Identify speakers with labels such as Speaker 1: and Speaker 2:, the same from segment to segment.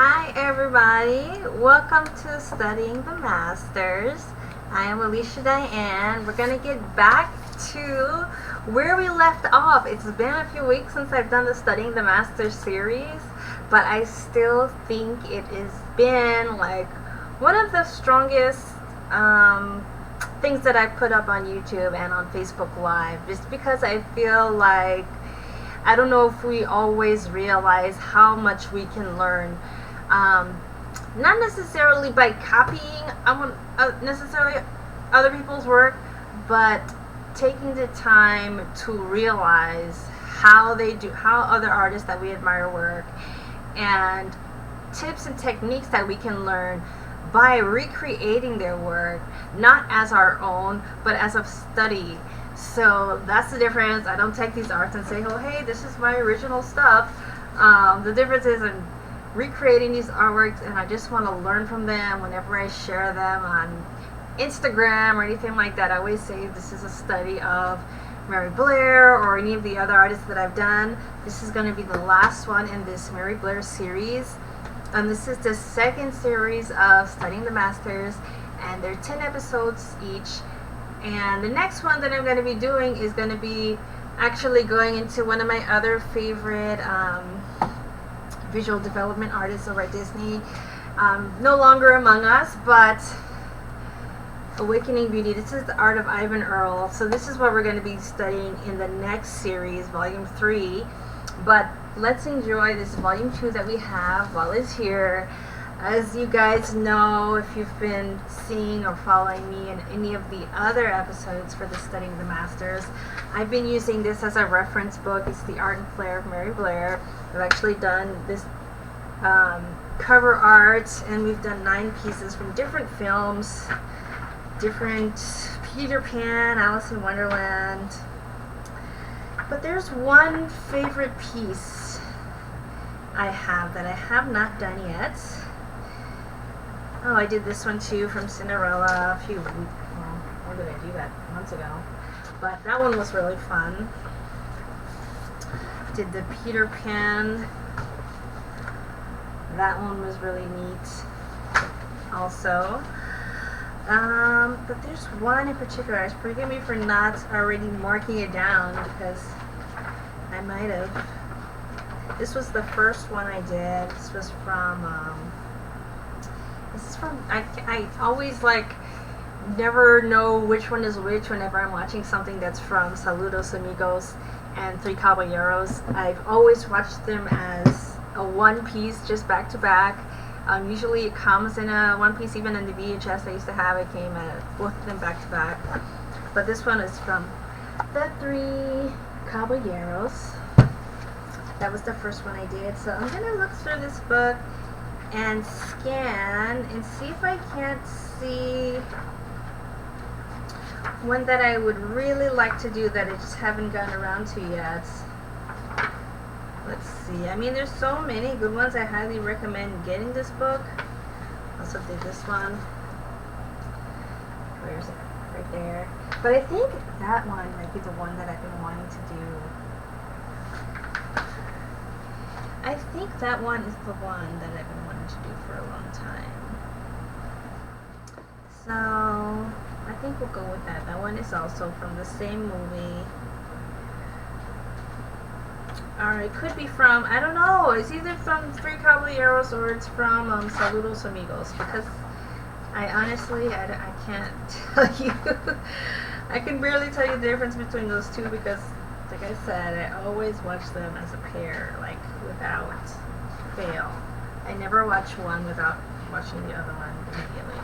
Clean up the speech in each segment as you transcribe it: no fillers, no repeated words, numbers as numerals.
Speaker 1: Hi everybody, welcome to Studying the Masters. I am Alicia Dianne. We're going to get back to where we left off. It's been a few weeks since I've done the Studying the Masters series, but I still think it has been like one of the strongest things that I put up on YouTube and on Facebook Live, just because I feel like I don't know if we always realize how much we can learn. Not necessarily by copying necessarily other people's work, but taking the time to realize how other artists that we admire work, and tips and techniques that we can learn by recreating their work, not as our own, but as a study. So that's the difference. I don't take these arts and say, oh, hey, this is my original stuff. The difference is in recreating these artworks, and I just want to learn from them whenever I share them on Instagram or anything like that. I always say this is a study of Mary Blair or any of the other artists that I've done. This is going to be the last one in this Mary Blair series. This is the second series of Studying the Masters, and they're 10 episodes each. And the next one that I'm going to be doing is going to be actually going into one of my other favorite visual development artists over at Disney. No longer among us, but Awakening Beauty. This is the art of Ivan Earle. So this is what we're going to be studying in the next series, Volume 3. But let's enjoy this Volume 2 that we have while it's here. As you guys know, if you've been seeing or following me in any of the other episodes for the Studying the Masters, I've been using this as a reference book. It's The Art and Flair of Mary Blair. I've actually done this cover art, and we've done 9 pieces from different films, different Peter Pan, Alice in Wonderland. But there's one favorite piece I have that I have not done yet. Oh, I did this one too from Cinderella a few weeks. Well, when did I do that? Months ago. But that one was really fun. Did the Peter Pan. That one was really neat also. But there's one in particular. Forgive me for not already marking it down, because I might have. This was the first one I did. This was from I always never know which one is which whenever I'm watching something that's from Saludos Amigos and Three Caballeros. I've always watched them as a one piece, just back to back. Usually it comes in a one piece. Even in the VHS I used to have, it came both of them back to back. But this one is from the Three Caballeros. That was the first one I did. So I'm gonna look through this book and scan and see if I can't see one that I would really like to do that I just haven't gotten around to yet. Let's see. I mean, there's so many good ones. I highly recommend getting this book. Also did this one. Where's it? Right there. But I think that one might be the one that I've been wanting to do. I think that one is the one that I've been wanting to do for a long time. So I think we'll go with that. That one is also from the same movie. Or it could be from, I don't know, it's either from Three Caballeros or it's from Saludos Amigos, because I honestly, I can't tell you. I can barely tell you the difference between those two, because like I said, I always watch them as a pair, without fail. I never watch one without watching the other one immediately.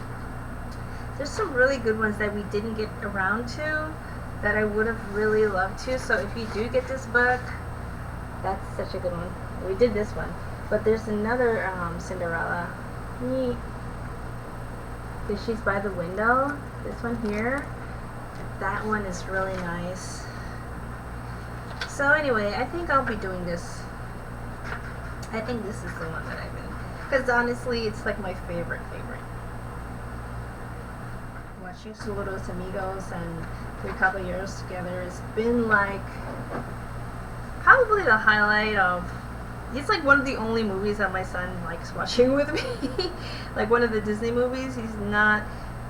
Speaker 1: There's some really good ones that we didn't get around to that I would have really loved to. So if you do get this book, that's such a good one. We did this one. But there's another Cinderella. Neat. Because she's by the window. This one here. That one is really nice. So anyway, I think I'll be doing this. I think this is the one that I've been, because honestly, it's like my favorite. Watching Saludos Amigos and Three Caballeros together has been like probably the highlight of He's like one of the only movies that my son likes watching with me. Like one of the Disney movies. He's not,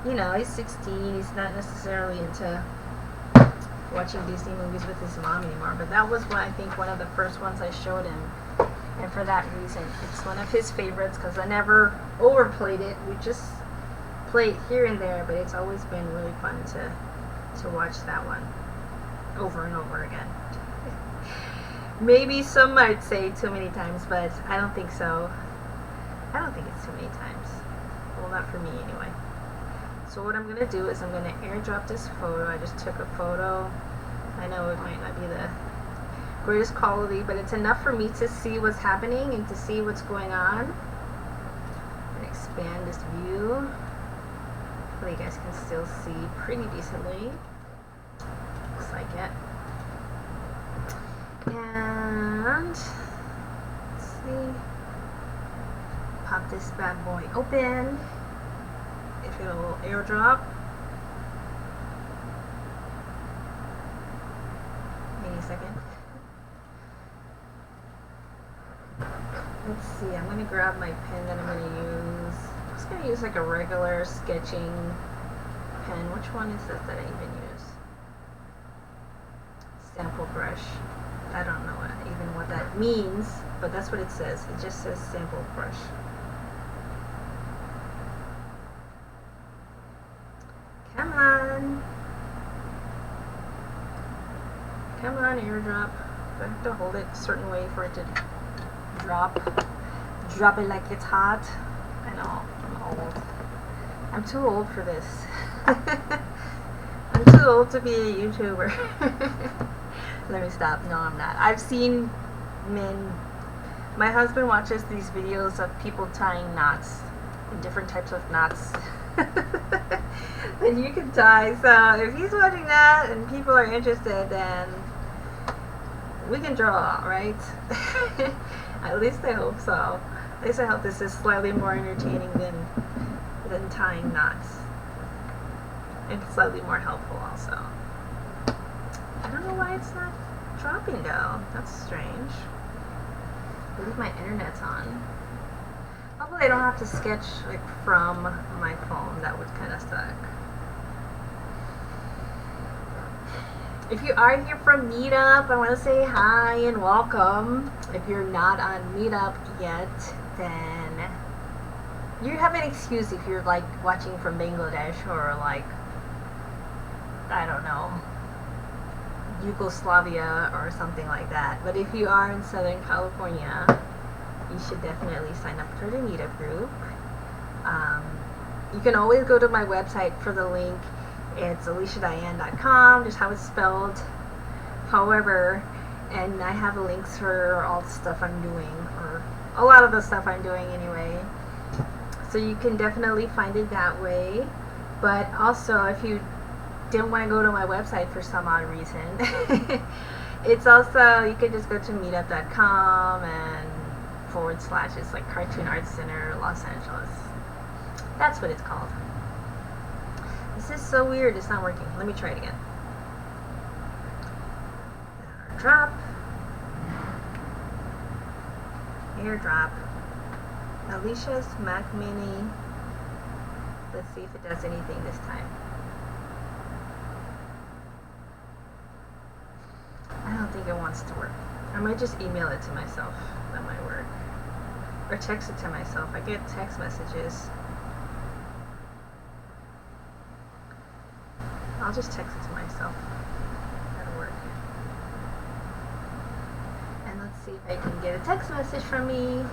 Speaker 1: you know, he's 16. He's not necessarily into watching Disney movies with his mom anymore. But that was I think one of the first ones I showed him. And for that reason, it's one of his favorites because I never overplayed it. We just play it here and there, but it's always been really fun to watch that one over and over again. Maybe some might say too many times, but I don't think so. I don't think it's too many times. Well, not for me anyway. So what I'm going to do is I'm going to airdrop this photo. I just took a photo. I know it might not be the greatest quality, but it's enough for me to see what's happening and to see what's going on. And expand this view. Hopefully you guys can still see pretty decently. Looks like it. And let's see. Pop this bad boy open. If it'll airdrop. Any second. Let's see, I'm going to grab my pen that I'm going to use. I'm just going to use like a regular sketching pen. Which one is this that I even use? Sample brush. I don't know even what that means, but that's what it says. It just says sample brush. Come on. Come on, airdrop. Do I have to hold it a certain way for it to drop it like it's hot? I know, I'm old. I'm too old for this. I'm too old to be a YouTuber. Let me stop. No, I'm not. I've seen men. My husband watches these videos of people tying knots, different types of knots that you can tie. So if he's watching that and people are interested, then we can draw, right? At least I hope so. At least I hope this is slightly more entertaining than tying knots. And slightly more helpful also. I don't know why it's not dropping though. That's strange. I believe my internet's on. Hopefully I don't have to sketch like from my phone. That would kind of suck. If you are here from Meetup, I want to say hi and welcome. If you're not on Meetup yet, then you have an excuse if you're like watching from Bangladesh or like, I don't know, Yugoslavia or something like that. But if you are in Southern California, you should definitely sign up for the Meetup group. You can always go to my website for the link. It's aliciadianne.com, just how it's spelled. However, and I have links for all the stuff I'm doing, or a lot of the stuff I'm doing anyway. So you can definitely find it that way. But also, if you didn't want to go to my website for some odd reason, it's also, you can just go to meetup.com and / it's like Cartoon Arts Center, Los Angeles. That's what it's called. This is so weird, it's not working. Let me try it again. Drop. Airdrop. Alicia's Mac Mini. Let's see if it does anything this time. I don't think it wants to work. I might just email it to myself. That might work. Or text it to myself. I get text messages. I'll just text it to myself. That'll work. And let's see if I can get a text message from me.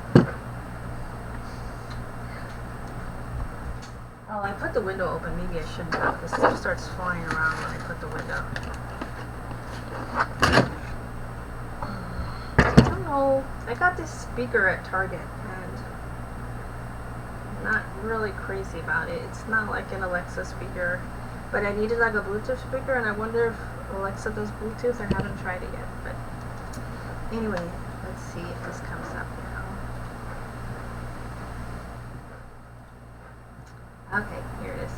Speaker 1: Oh, I put the window open. Maybe I shouldn't have. The stuff starts flying around when I put the window. I don't know. I got this speaker at Target and I'm not really crazy about it. It's not like an Alexa speaker. But I needed like a Bluetooth speaker, and I wonder if Alexa does Bluetooth. I haven't tried it yet. But anyway, let's see if this comes up now. Okay, here it is.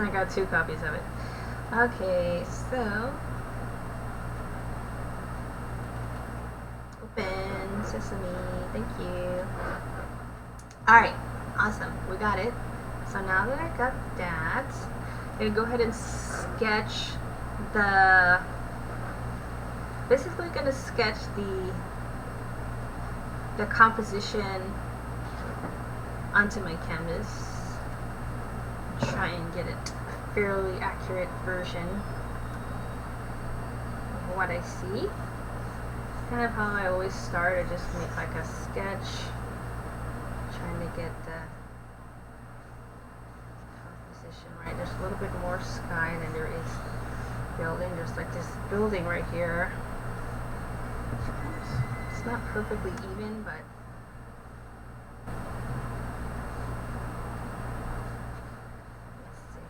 Speaker 1: I got 2 copies of it. Okay, so open. Sesame. Thank you. Alright, awesome. We got it. So now that I got that, I'm going to go ahead and sketch the... Basically going to sketch the composition onto my canvas. Try and get it a fairly accurate version of what I see. Kind of how I always start. I just make like a sketch, trying to get the composition right. There's a little bit more sky than there is building. There's like this building right here. It's not perfectly even, but let's see.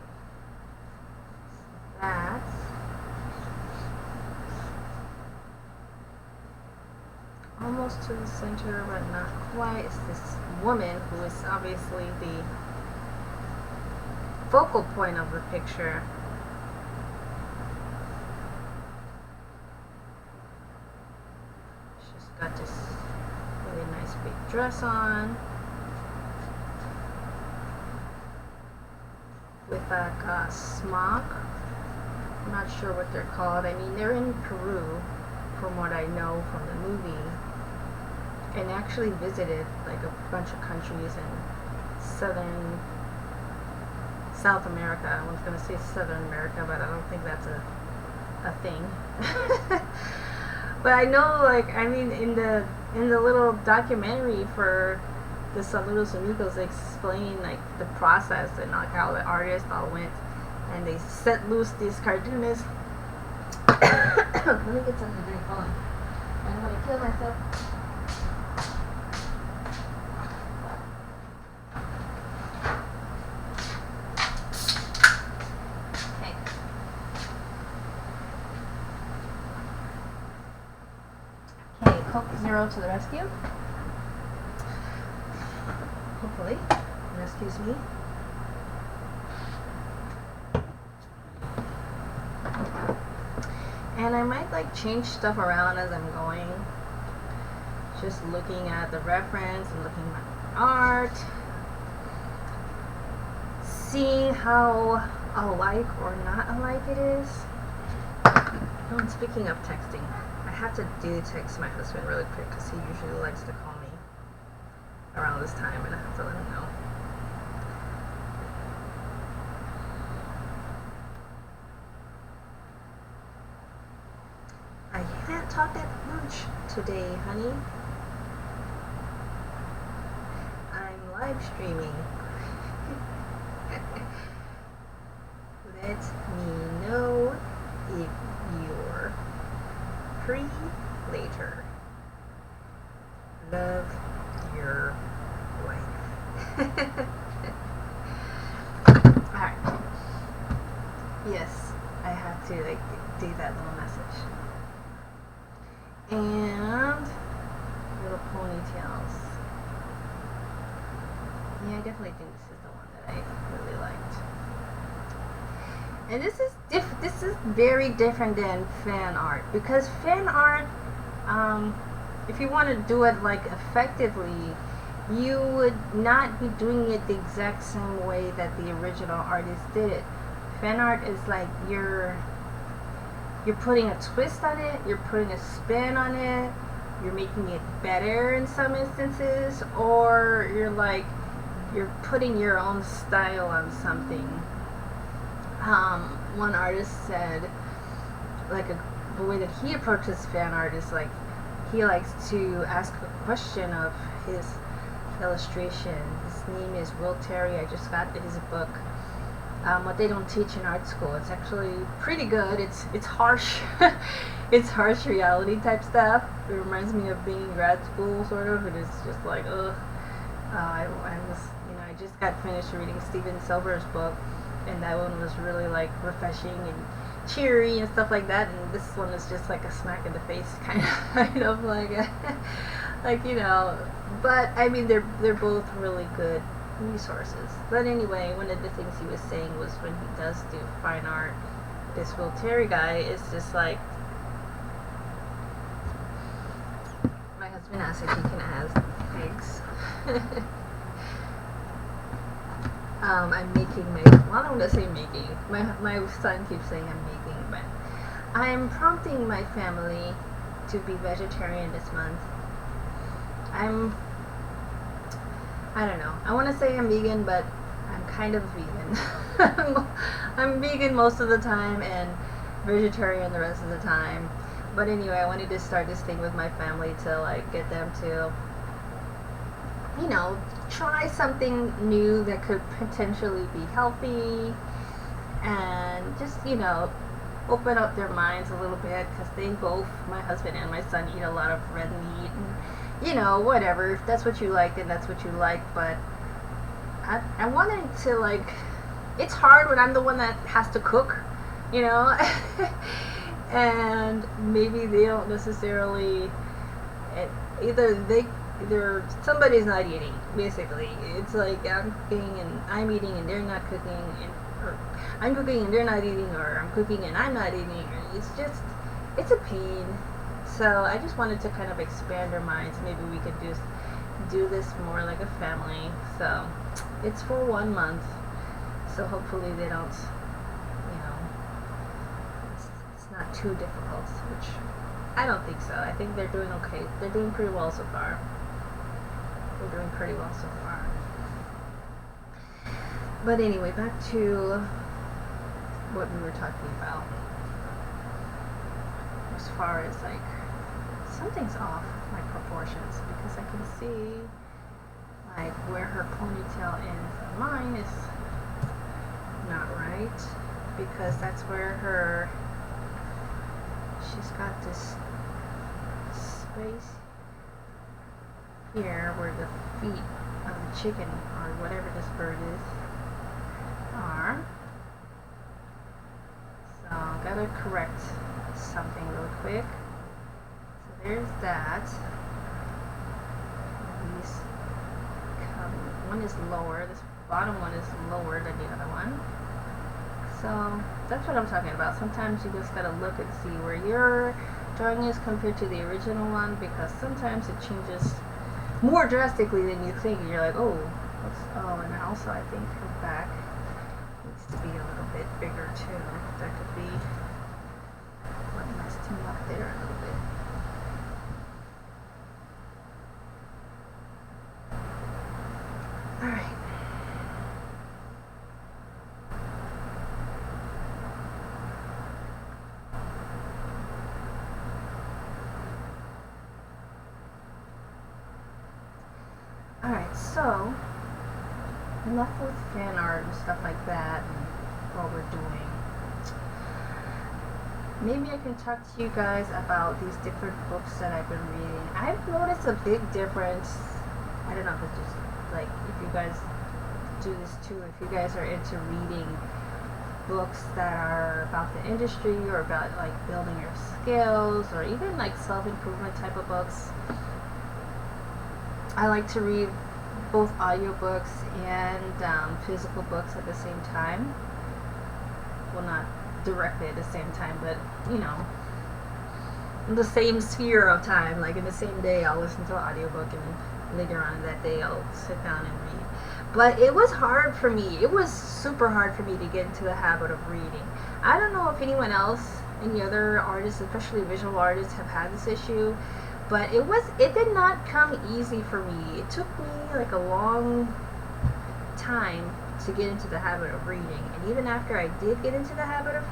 Speaker 1: So that's almost to the center, but not quite. It's this woman who is obviously the focal point of the picture. She's got this really nice big dress on with like a smock. I'm not sure what they're called. I mean, they're in Peru, from what I know from the movie, and actually visited like a bunch of countries in South America. I was going to say Southern America, but I don't think that's a thing. But I know, like, I mean, in the little documentary for the Saludos Amigos, they explain like the process and like how the artists all went and they set loose these cartoonists. Let me get something to drink. Hold on. I don't want to kill myself. Okay, Coke Zero to the rescue. Hopefully, rescues me. And I might like change stuff around as I'm going. Just looking at the reference and looking at the art. Seeing how alike or not alike it is. Oh, and speaking of texting, I have to text my husband really quick because he usually likes to call me around this time and I have to let him know. I can't talk that much today, honey. I'm live streaming. Let me know if you're free later. Love, your wife. Alright. Yes, I have to like do that little message. And little ponytails. Yeah, I definitely think this is the one that I really liked. And this is very different than fan art, because fan art, if you want to do it like effectively, you would not be doing it the exact same way that the original artist did it. Fan art is like you're putting a twist on it, you're putting a spin on it, you're making it better in some instances, or you're putting your own style on something. One artist said, like the way that he approaches fan art is like he likes to ask a question of his illustration. His name is Will Terry. I just got his book. What they don't teach in art school. It's actually pretty good. It's harsh. It's harsh reality type stuff. It reminds me of being in grad school, sort of. It is just like, ugh. I just got finished reading Steven Silver's book, and that one was really like refreshing and cheery and stuff like that. And this one is just like a smack in the face, kind of like, like, you know. But I mean, they're both really good resources. But anyway, one of the things he was saying was when he does do fine art, this Will Terry guy is just like, my husband And ask if he can ask eggs. I'm making well, I don't want to say making. My son keeps saying I'm making, but I'm prompting my family to be vegetarian this month. I don't know. I want to say I'm vegan, but I'm kind of vegan. I'm vegan most of the time and vegetarian the rest of the time. But anyway, I wanted to start this thing with my family to like get them to, you know, try something new that could potentially be healthy and just, you know, open up their minds a little bit, because they both, my husband and my son, eat a lot of red meat and, you know, whatever. If that's what you like, then that's what you like. But I wanted to, like, it's hard when I'm the one that has to cook, you know. And maybe they don't necessarily, either somebody's not eating, basically. It's like I'm cooking and I'm eating and they're not cooking, or I'm cooking and they're not eating, or I'm cooking and I'm not eating. It's a pain. So I just wanted to kind of expand our minds. Maybe we could just do this more like a family. So it's for 1 month. So hopefully they don't, you know, it's not too difficult, which I don't think so. I think they're doing okay. They're doing pretty well so far. They're doing pretty well so far. But anyway, back to what we were talking about. As far as like, something's off with my proportions, because I can see like where her ponytail ends and mine is not right, because that's where she's got this space here where the feet of the chicken, or whatever this bird is, are. So gotta correct something real quick. So there's that. These one is lower, this bottom one is lower than the other one. So that's what I'm talking about. Sometimes you just gotta look and see where your drawing is compared to the original one, because sometimes it changes more drastically than you think. You're like, oh, and also I think her back needs to be a little bit bigger too. That could be what messed him up there a little bit. Alright. Alright, so enough with fan art and stuff like that and what we're doing. Maybe I can talk to you guys about these different books that I've been reading. I've noticed a big difference. I don't know if it's just like, if you guys do this too, if you guys are into reading books that are about the industry, or about like building your skills, or even like self-improvement type of books. I like to read both audiobooks and physical books at the same time. Well, not directly at the same time, but, you know, in the same sphere of time. Like in the same day, I'll listen to an audiobook, and later on in that day, I'll sit down and read. But it was hard for me. It was super hard for me to get into the habit of reading. I don't know if anyone else, any other artists, especially visual artists, have had this issue. But it did not come easy for me. It took me like a long time to get into the habit of reading. And even after I did get into the habit of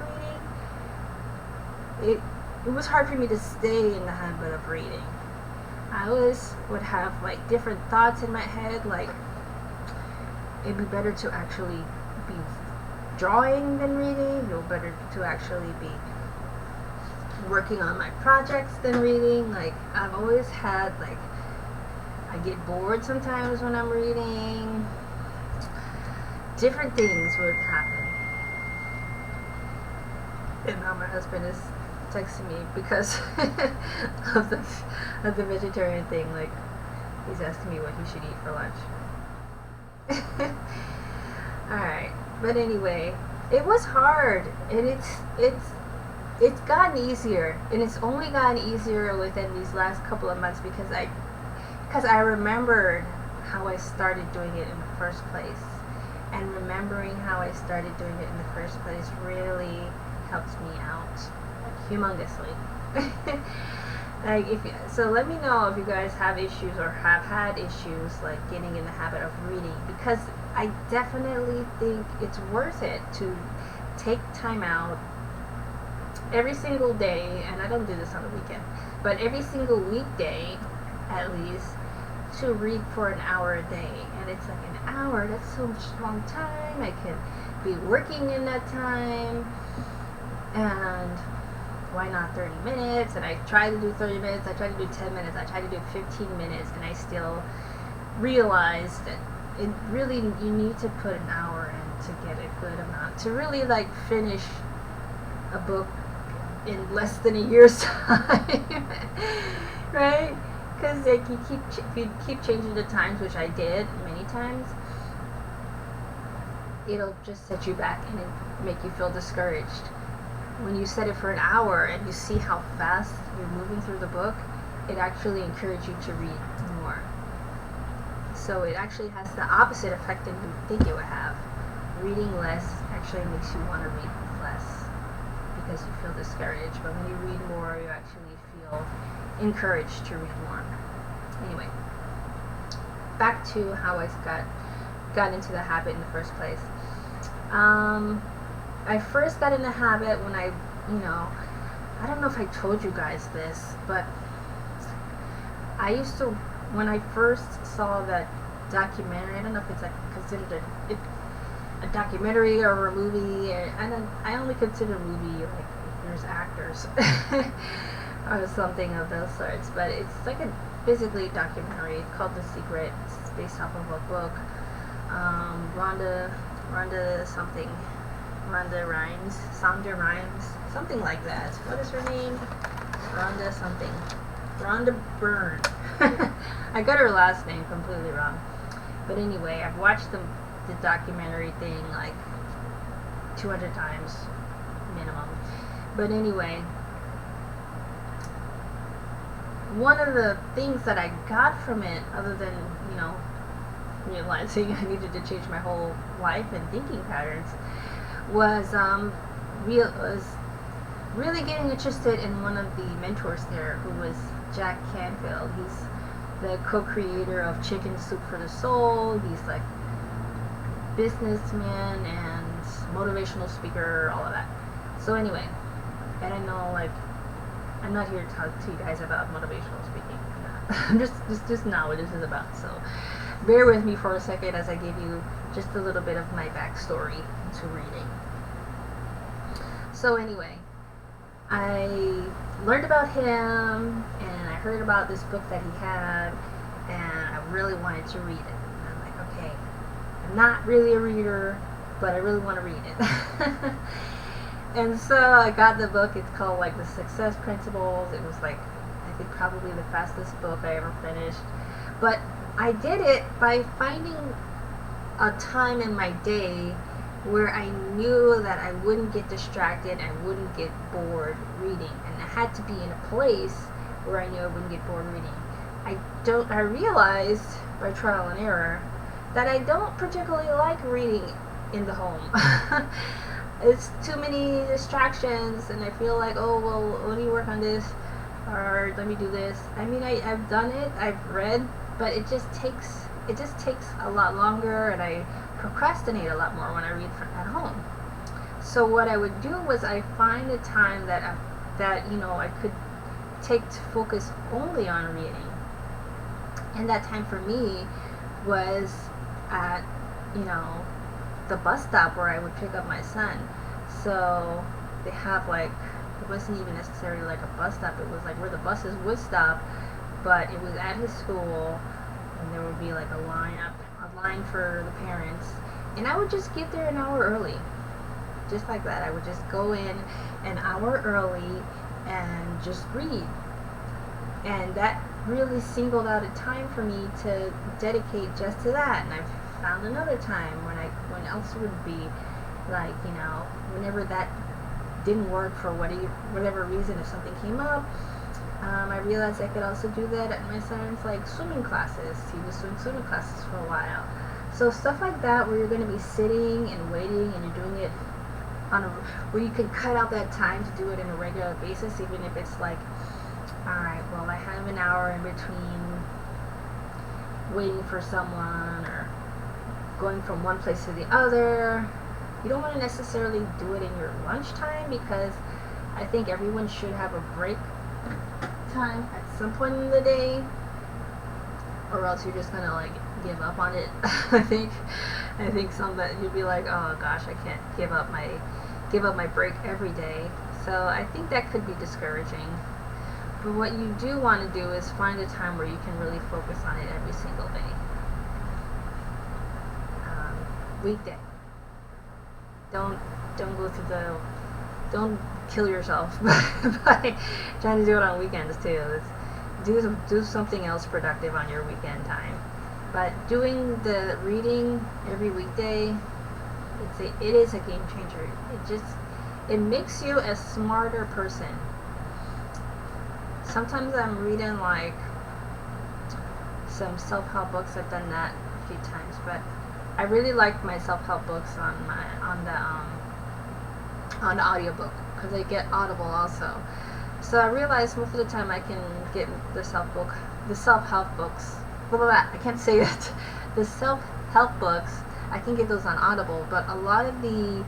Speaker 1: reading, it was hard for me to stay in the habit of reading. I always would have like different thoughts in my head, like it'd be better to actually be drawing than reading. It would be better to actually be working on my projects than reading. Like I've always had, like, I get bored sometimes when I'm reading. Different things would happen. And now my husband is texting me because of the vegetarian thing. Like, he's asking me what he should eat for lunch. Alright, but anyway, it was hard, and it's gotten easier, and it's only gotten easier within these last couple of months, because I because I remembered how I started doing it in the first place. And remembering how I started doing it in the first place really helps me out humongously. Like so let me know if you guys have issues or have had issues like getting in the habit of reading, because I definitely think it's worth it to take time out every single day, and I don't do this on the weekend, but every single weekday at least, to read for an hour a day. And it's like an hour, that's so much long time. I can be working in that time, and why not 30 minutes? And I try to do 30 minutes, I try to do 10 minutes, I try to do 15 minutes, and I still realize that it really, you need to put an hour in to get a good amount, to really like finish a book in less than a year's time. Right? Because like you keep changing the times, which I did many times, it'll just set you back and make you feel discouraged. When you set it for an hour and you see how fast you're moving through the book, it actually encourages you to read more. So it actually has the opposite effect than you think it would have. Reading less actually makes you want to read less because you feel discouraged. But when you read more, you actually feel encouraged to read more. Anyway, back to how I got into the habit in the first place. I first got in the habit when I don't know if I told you guys this, but I used to, when I first saw that documentary, I don't know if it's like considered a documentary or a movie, and I only consider a movie like if there's actors or something of those sorts, but it's like a basically a documentary. It's called The Secret. It's based off of a book. Sonda Rhimes, something like that. What is her name? Rhonda Byrne. I got her last name completely wrong. But anyway, I've watched the documentary thing like 200 times minimum. But anyway, one of the things that I got from it, other than, realizing I needed to change my whole life and thinking patterns, was really getting interested in one of the mentors there, who was Jack Canfield. He's the co-creator of Chicken Soup for the Soul. He's like businessman and motivational speaker, all of that. So anyway, and I know like I'm not here to talk to you guys about motivational speaking. I'm just not what this is about. So bear with me for a second as I give you just a little bit of my backstory to reading. So anyway, I learned about him and I heard about this book that he had, and I really wanted to read it. And I'm like, okay, I'm not really a reader, but I really want to read it. And so I got the book. It's called like The Success Principles. It was like, I think probably the fastest book I ever finished. But I did it by finding a time in my day where I knew that I wouldn't get distracted and wouldn't get bored reading. And it had to be in a place where I knew I wouldn't get bored reading. I realized by trial and error that I don't particularly like reading in the home. It's too many distractions, and I feel like, oh, well, let me work on this, or let me do this. I mean, I've done it, I've read, but it just takes a lot longer, and I procrastinate a lot more when I read at home. So what I would do was I find a time that I could take to focus only on reading, and that time for me was at the bus stop where I would pick up my son. So they have like, it wasn't even necessarily like a bus stop, it was like where the buses would stop, but it was at his school, and there would be like a line for the parents, and I would just get there an hour early, just like that. I would just go in an hour early and just read, and that really singled out a time for me to dedicate just to that. And I've found another time when else would be like, whenever that didn't work for whatever reason, if something came up, I realized I could also do that at my son's like swimming classes. He was doing swimming classes for a while. So stuff like that where you're going to be sitting and waiting and you're doing it on a, where you can cut out that time to do it in a regular basis, even if it's like, alright, well I have an hour in between waiting for someone or going from one place to the other. You don't want to necessarily do it in your lunchtime because I think everyone should have a break time at some point in the day, or else you're just gonna like give up on it. I think some that you'd be like, oh gosh, I can't give up my break every day. So I think that could be discouraging. But what you do want to do is find a time where you can really focus on it every single day. Weekday. Don't go through the, don't kill yourself by trying to do it on weekends too. Do something else productive on your weekend time. But doing the reading every weekday, it is a game changer. It makes you a smarter person. Sometimes I'm reading like some self-help books. I've done that a few times, but I really like my self-help books on the audiobook because I get Audible also. So I realize most of the time I can get the self-help books. I can't say that. The self-help books, I can get those on Audible, but a lot of the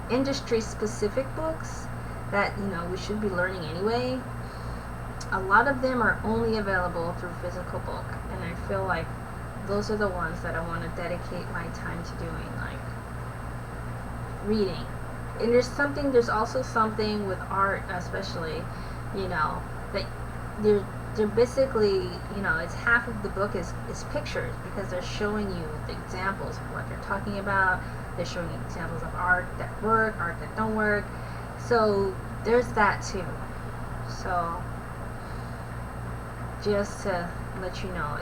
Speaker 1: industry-specific books that we should be learning anyway, a lot of them are only available through physical book, and I feel like those are the ones that I want to dedicate my time to doing, like reading. And there's also something with art, especially, that they're basically, it's half of the book is pictures, because they're showing you the examples of what they're talking about. They're showing you examples of art that work, art that don't work. So there's that too. So just to let you know,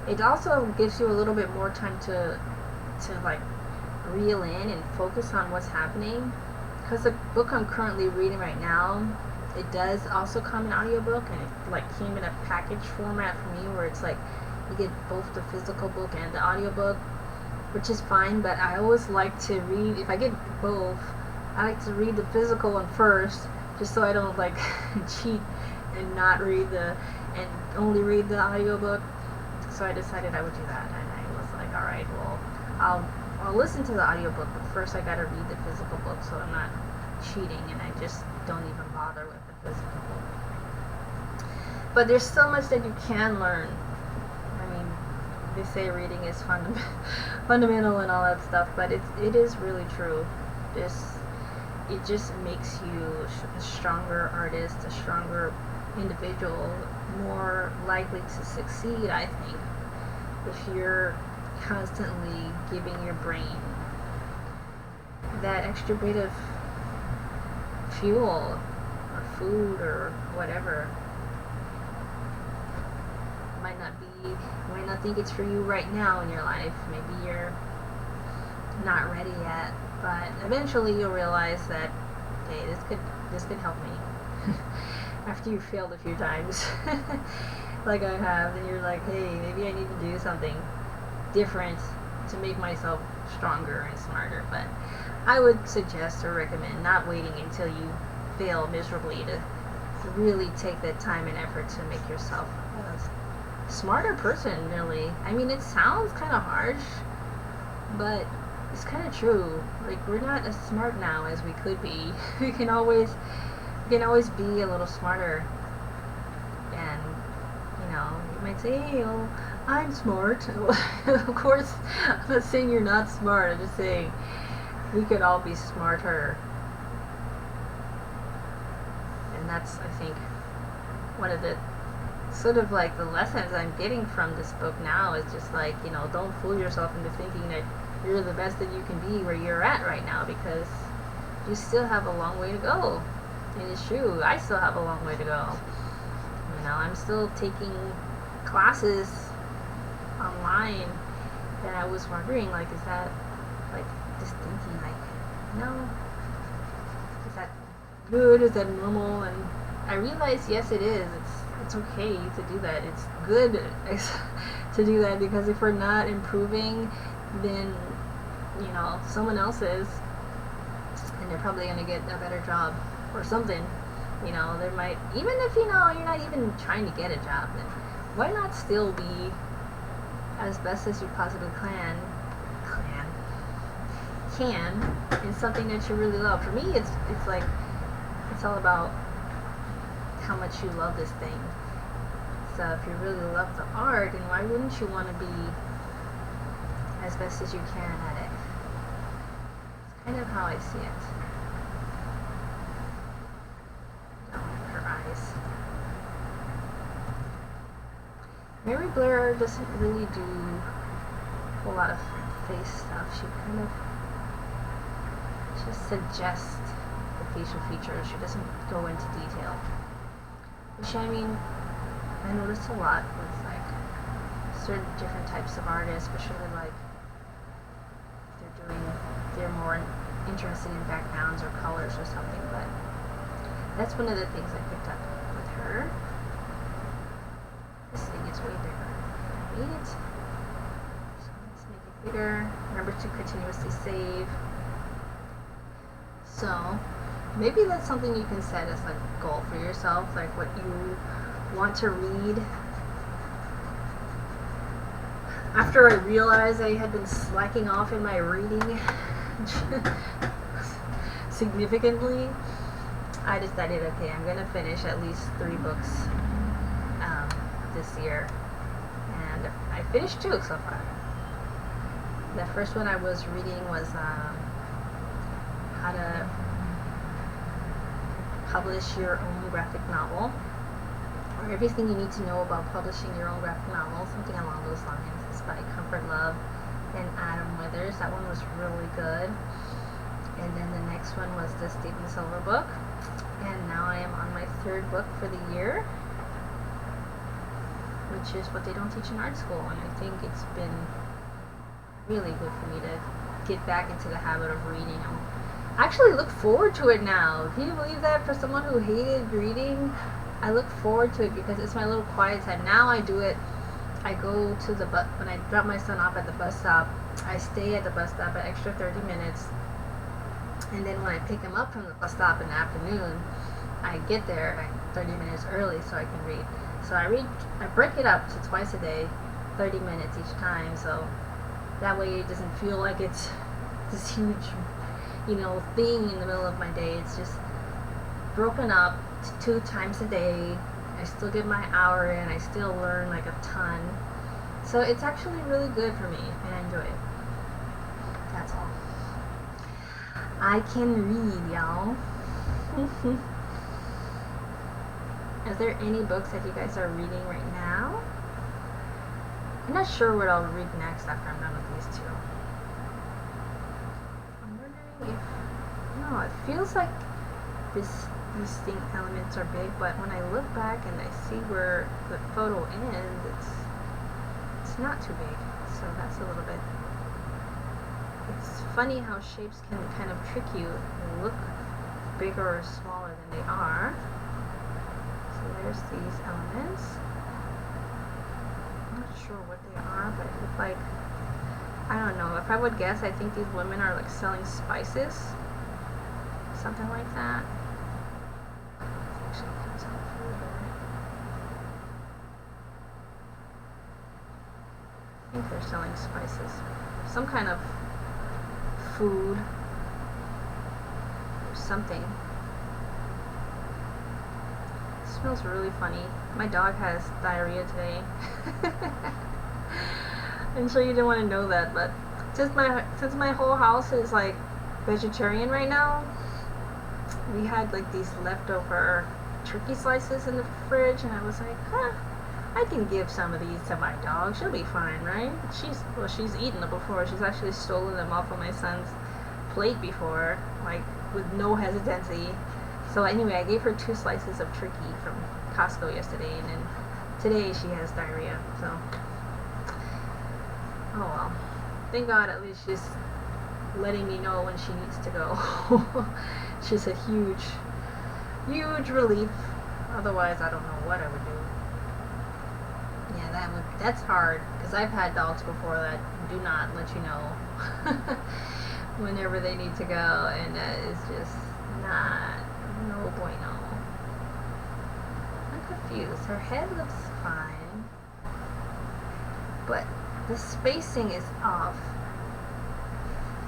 Speaker 1: it also gives you a little bit more time to like reel in and focus on what's happening, because the book I'm currently reading right now, it does also come in audiobook, and it like came in a package format for me where it's like you get both the physical book and the audiobook, which is fine. But I always like to read, if I get both, I like to read the physical one first, just so I don't like cheat and not read and only read the audiobook. So I decided I would do that, and I was like, alright, well, I'll listen to the audiobook, but first I gotta read the physical book so I'm not cheating and I just don't even bother with the physical book. But there's so much that you can learn. I mean, they say reading is fundamental and all that stuff, but it is really true. It just makes you a stronger artist, a stronger individual, more likely to succeed, I think, if you're constantly giving your brain that extra bit of fuel or food or whatever. You might not think it's for you right now in your life. Maybe you're not ready yet, but eventually you'll realize that, hey, this could help me. After you've failed a few times, like I have, and you're like, hey, maybe I need to do something different to make myself stronger and smarter. But I would suggest or recommend not waiting until you fail miserably to really take that time and effort to make yourself a smarter person, really. I mean, it sounds kind of harsh, but it's kind of true. Like, we're not as smart now as we could be. We can always be a little smarter. And you might say, hey, I'm smart. Of course, I'm not saying you're not smart. I'm just saying we could all be smarter. And that's, I think, one of the sort of like the lessons I'm getting from this book now is just like, don't fool yourself into thinking that you're the best that you can be where you're at right now, because you still have a long way to go. And it's true, I still have a long way to go. I'm still taking classes online, and I was wondering, like, is that, like, just thinking, like, is that good? Is that normal? And I realized, yes, it is. it's okay to do that. It's good to do that, because if we're not improving, then someone else is, and they're probably going to get a better job or something. There might, even if you're not even trying to get a job, then why not still be as best as you possibly can in something that you really love. For me, it's like, it's all about how much you love this thing. So if you really love the art, then why wouldn't you want to be as best as you can at it? It's kind of how I see it. Her eyes. Mary Blair doesn't really do a whole lot of face stuff. She kind of just suggests the facial features. She doesn't go into detail. Which, I mean, I notice a lot with like certain different types of artists, especially like they're more interested in backgrounds or colors or something. But that's one of the things I picked up with her. This thing is way bigger than I made it. So let's make it bigger. Remember to continuously save. So maybe that's something you can set as like a goal for yourself, like what you want to read. After I realized I had been slacking off in my reading significantly, I decided, okay, I'm going to finish at least 3 books this year. And I finished 2 so far. The first one I was reading was how to publish your own graphic novel, or everything you need to know about publishing your own graphic novel, something along those lines. It's by Comfort Love and Adam Withers. That one was really good. And then the next one was the Stephen Silver book, and now I am on my 3rd book for the year, which is What They Don't Teach in Art School. And I think it's been really good for me to get back into the habit of reading. I actually look forward to it now. Can you believe that? For someone who hated reading, I look forward to it because it's my little quiet time. Now I do it. I go to the bus, when I drop my son off at the bus stop, I stay at the bus stop an extra 30 minutes. And then when I pick him up from the bus stop in the afternoon, I get there like 30 minutes early so I can read. So I break it up to twice a day, 30 minutes each time. So that way it doesn't feel like it's this huge, thing in the middle of my day. It's just broken up to 2 times a day. I still get my hour in. I still learn like a ton. So it's actually really good for me, and I enjoy it. That's all. I can read, y'all. Is there any books that you guys are reading right now? I'm not sure what I'll read next after I'm done with these 2. I'm wondering if... No, it feels like these thing elements are big, but when I look back and I see where the photo ends, it's not too big. So that's a little bit... It's funny how shapes can kind of trick you and look bigger or smaller than they are. So there's these elements. I'm not sure what they are, but it looks like, I don't know, if I would guess, I think these women are like selling spices, something like that. Actually comes out further. I think they're selling spices, some kind of food or something. It smells really funny. My dog has diarrhea today. I'm sure you didn't want to know that, but since my whole house is like vegetarian right now, we had like these leftover turkey slices in the fridge, and I was like, I can give some of these to my dog. She'll be fine, right? She's eaten them before. She's actually stolen them off of my son's plate before, like with no hesitancy. So anyway, I gave her 2 slices of turkey from Costco yesterday, and then today she has diarrhea. So, oh well. Thank God, at least she's letting me know when she needs to go. She's a huge relief. Otherwise, I don't know what I would do. Yeah, that's hard because I've had dogs before that do not let you know whenever they need to go, and that is just not no bueno. I'm confused. Her head looks fine, but the spacing is off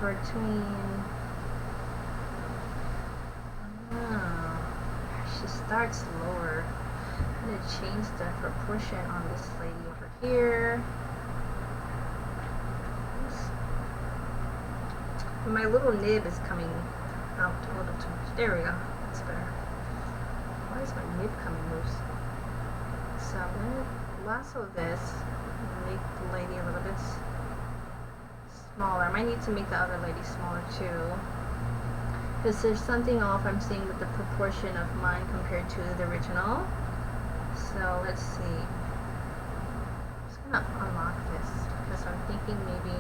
Speaker 1: between. Oh, she starts lower. I'm going to change the proportion on this lady over here. My little nib is coming out a little too much. There we go. That's better. Why is my nib coming loose? So I'm going to lasso this and make the lady a little bit smaller. I might need to make the other lady smaller too, because there's something off I'm seeing with the proportion of mine compared to the original. So let's see. I'm just gonna unlock this because I'm thinking maybe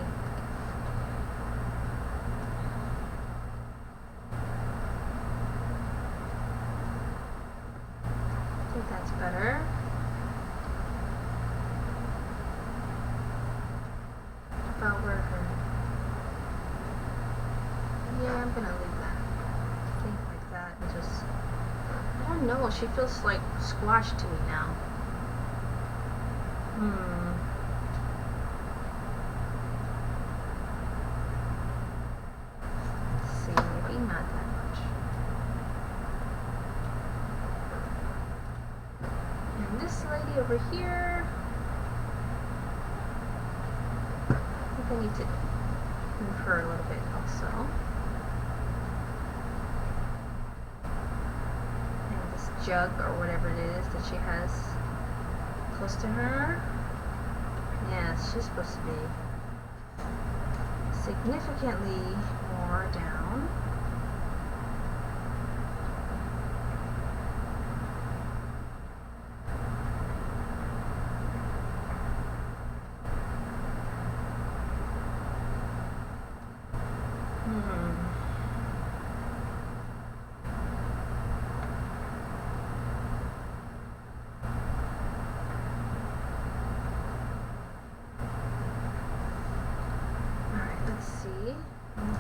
Speaker 1: I think that's better. About where her. Yeah, I'm gonna leave that. I think like that and just. I don't know, she feels like squashed to me now. Let's see, maybe not that much. And this lady over here, I think I need to move her a little bit also. Jug or whatever it is that she has close to her. Yes, she's supposed to be significantly more down.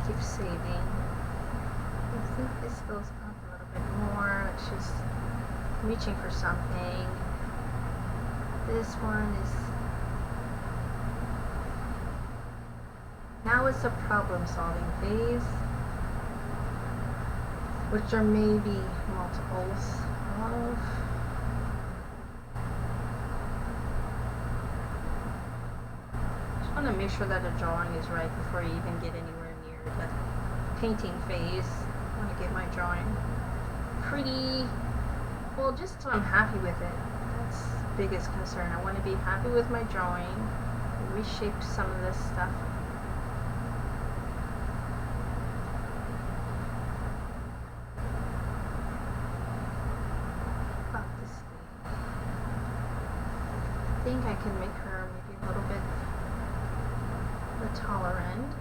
Speaker 1: Keep saving. I think this goes up a little bit more, like she's reaching for something. This one is now it's a problem solving phase, which there may be multiples of. Just want to make sure that the drawing is right before you even get anywhere near the painting phase. I want to get my drawing pretty well, just so I'm happy with it. That's the biggest concern. I want to be happy with my drawing. Reshape some of this stuff. About this thing. I think I can make her maybe a little bit the taller end.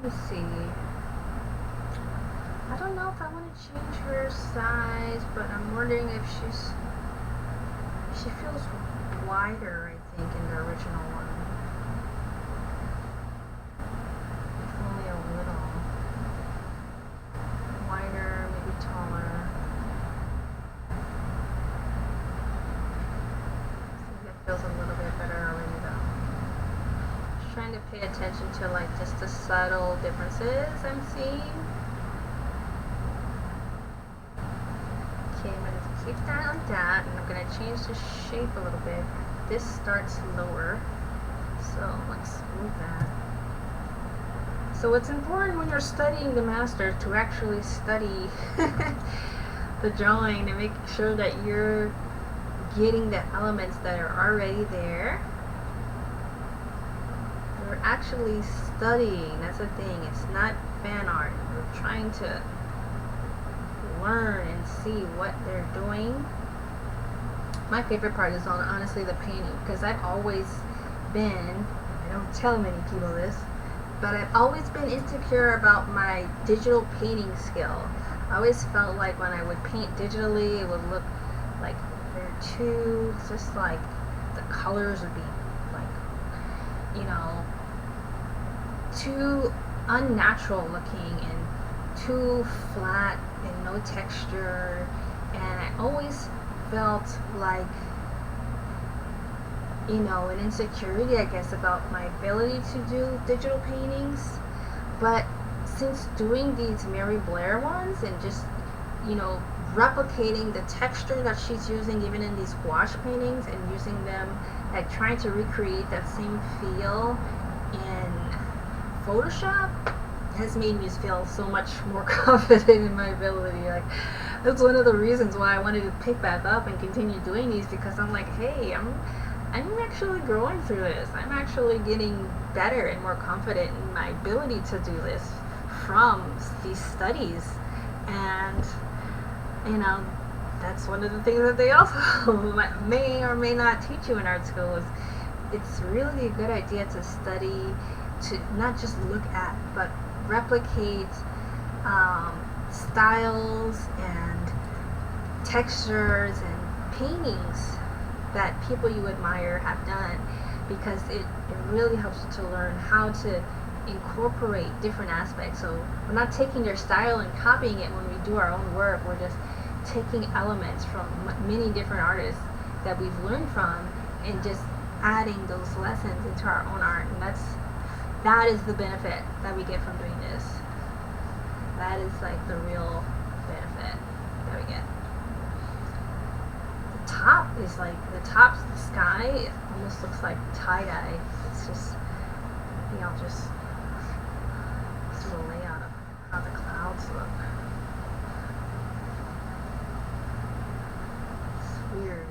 Speaker 1: Let's see. I don't know if I want to change her size, but I'm wondering if she feels wider, I think, in the original one. If only a little wider, maybe taller. I think that feels a little bit better already though. Trying to pay attention to like just the subtle differences I'm seeing. Okay, I'm going to keep that like that, and I'm going to change the shape a little bit. This starts lower, so let's move that. So it's important when you're studying the master to actually study the drawing to make sure that you're getting the elements that are already there. We're actually studying, that's the thing. It's not fan art. We're trying to learn and see what they're doing my favorite part is honestly the painting, because I've always been, I don't tell many people this, but I've always been insecure about my digital painting skill. I always felt like when I would paint digitally, it would look like very too, just like the colors would be like, you know, too unnatural looking and too flat and no texture. And I always felt like, you know, an insecurity, I guess, about my ability to do digital paintings. But since doing these Mary Blair ones and just, you know, replicating the texture that she's using even in these gouache paintings and using them, like trying to recreate that same feel in Photoshop, has made me feel so much more confident in my ability. Like, that's one of the reasons why I wanted to pick back up and continue doing these, because I'm like, hey, I'm actually growing through this. I'm actually getting better and more confident in my ability to do this from these studies. And, you know, that's one of the things that they also may or may not teach you in art school, is it's really a good idea to study, to not just look at, but replicate styles and textures and paintings that people you admire have done, because it really helps you to learn how to incorporate different aspects. So we're not taking their style and copying it when we do our own work. We're just taking elements from many different artists that we've learned from and just adding those lessons into our own art. And that is the benefit that we get from doing this. That is like the real benefit that we get. The top is like, the sky, it almost looks like tie-dye. It's just, you know, just do a layout of how the clouds look. It's weird.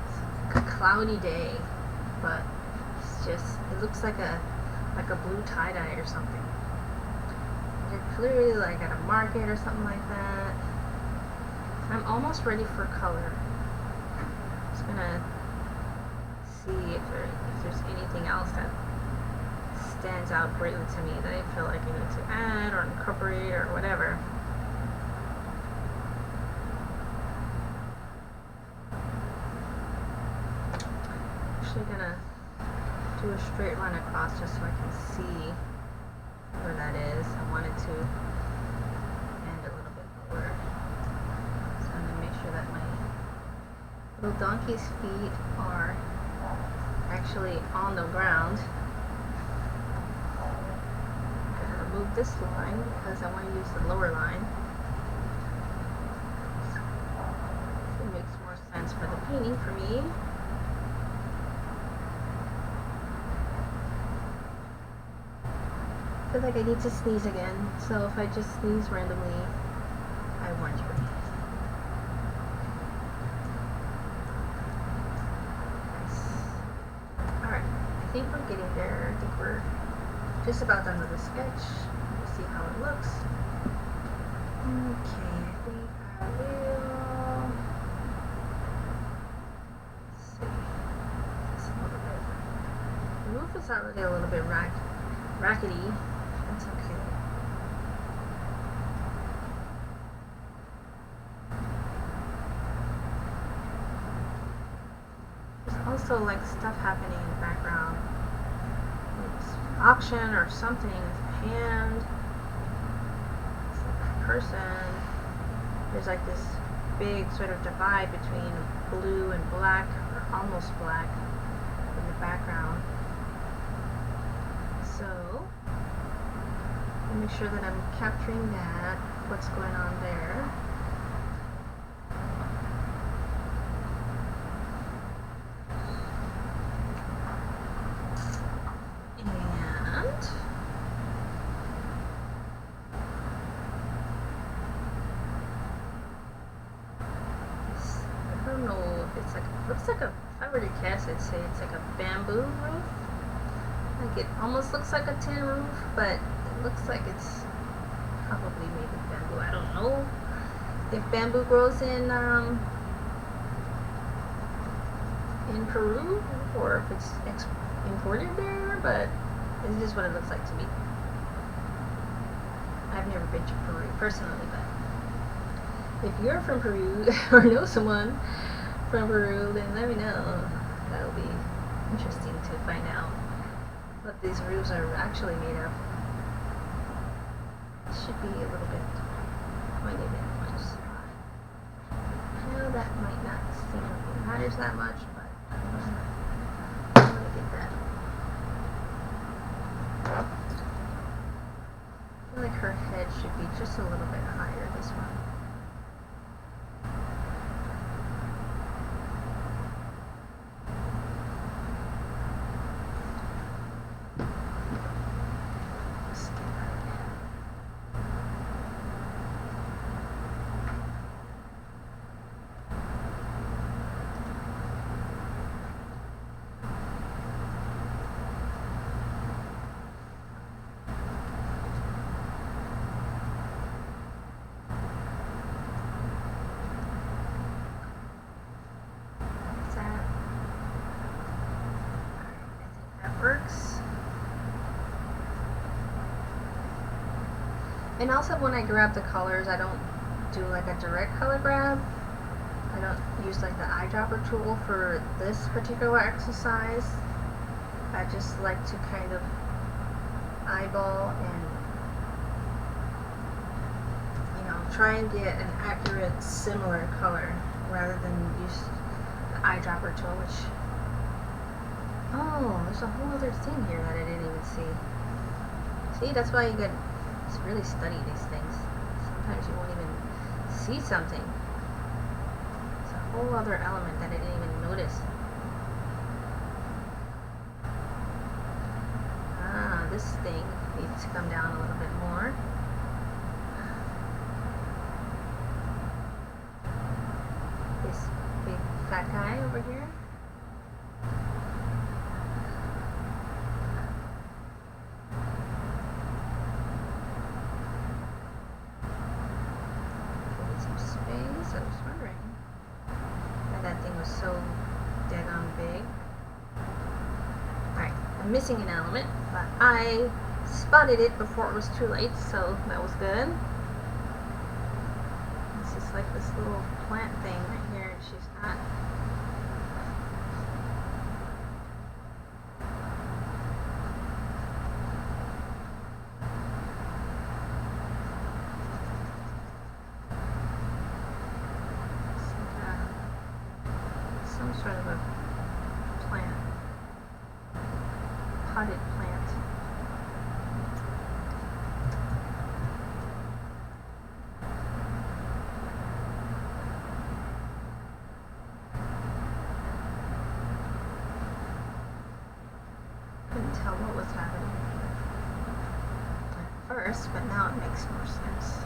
Speaker 1: It's like a cloudy day, but it's just, it looks like a blue tie-dye or something. They're clearly like at a market or something like that. I'm almost ready for color. Just gonna see if there's anything else that stands out greatly to me that I feel like I need to add or incorporate or whatever. Actually gonna do a straight line across just so I can see where that is. I wanted to end a little bit lower. So I'm going to make sure that my little donkey's feet are actually on the ground. I'm going to remove this line because I want to use the lower line. So it makes more sense for the painting for me. I feel like I need to sneeze again, so if I just sneeze randomly, I warn you. Nice. Alright, I think we're getting there. I think we're just about done with the sketch. Let's see how it looks. Okay, I think I will... Let's see. Just a little bit. The roof is already a little bit rackety. That's okay. There's also like stuff happening in the background. It's auction or something. It's a hand. It's like a person. There's like this big sort of divide between blue and black, or almost black, in the background. So make sure that I'm capturing that, what's going on there. And I don't know if it's like, it looks like a, if I were to guess, I'd say it's like a bamboo roof. Like it almost looks like a tin roof, but it looks like it's probably made of bamboo. I don't know. if bamboo grows in Peru, or if it's imported there, but this is just what it looks like to me. I've never been to Peru personally, but if you're from Peru or know someone from Peru, then let me know. That'll be interesting to find out what these roofs are actually made of. It should be a little bit pointed in one spot. I know that might not seem like it matters that much, but I'm gonna get that. I feel like her head should be just a little bit higher, this one. Works. And also when I grab the colors, I don't do like a direct color grab. I don't use like the eyedropper tool for this particular exercise. I just like to kind of eyeball and, you know, try and get an accurate similar color rather than use the eyedropper tool, which, oh, there's a whole other thing here that I didn't even see. See, that's why you got to really study these things. Sometimes you won't even see something. It's a whole other element that I didn't even notice. Ah, this thing needs to come down a little bit more. This big fat guy over here. I was wondering why that thing was so daggone big. Alright, I'm missing an element, but I spotted it before it was too late, so that was good. It's just like this little plant thing right here, and she's not. Some sort of a plant, potted plant. Couldn't tell what was happening at first, but now it makes more sense.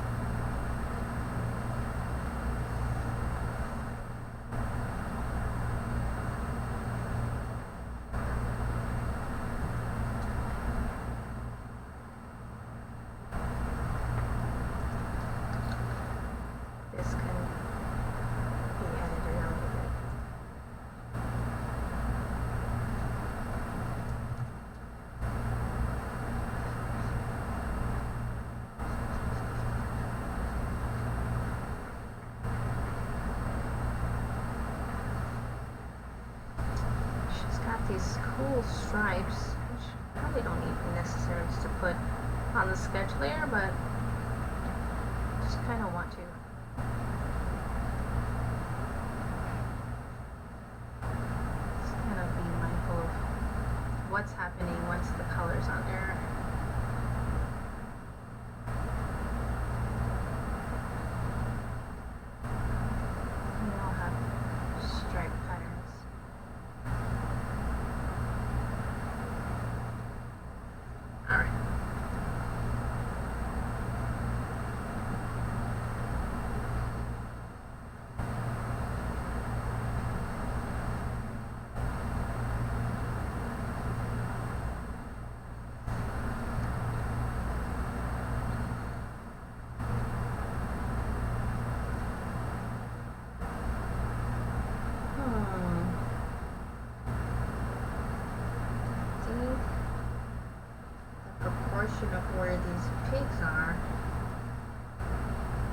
Speaker 1: This can be edited out a bit. She's got these cool stripes, which probably don't need necessarily to put on the sketch layer, but just kind of want to. What's happening once the color's on there. We all have stripe patterns. Alright. where these peaks are.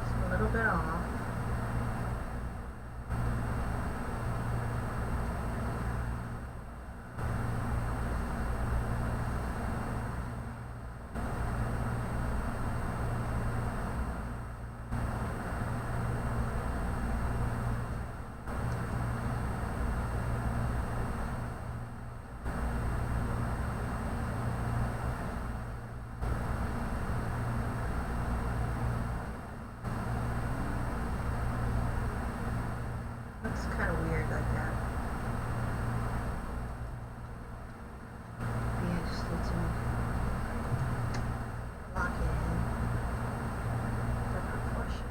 Speaker 1: It's a little bit off. Looks kind of weird like that. Maybe I just need to lock it in the proportion.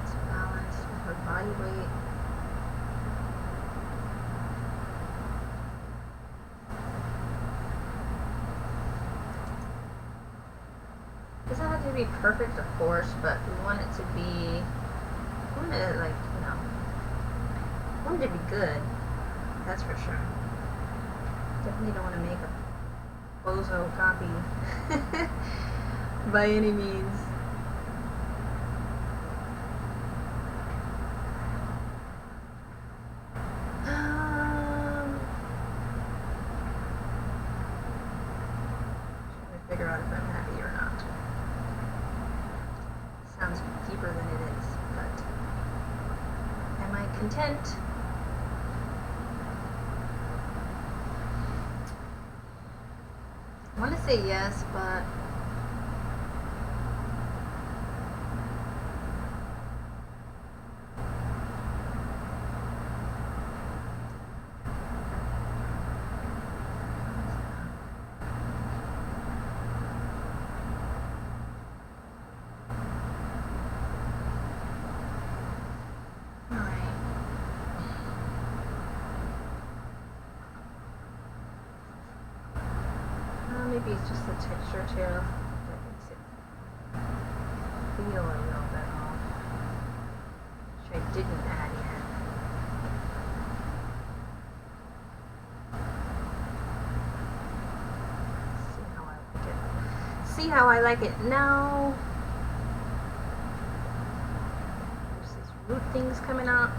Speaker 1: It's balanced with her body weight. Doesn't have to be perfect, of course, but we want it to be, we want it like, you know, we want it to be good. That's for sure. Definitely don't want to make a bozo copy by any means. Should I figure out if I'm happy or not? Sounds deeper than it is, but am I content? I want to say yes, but maybe it's just the texture too that makes it feel a little bit off, which I didn't add yet. See how I like it now. There's these root things coming out.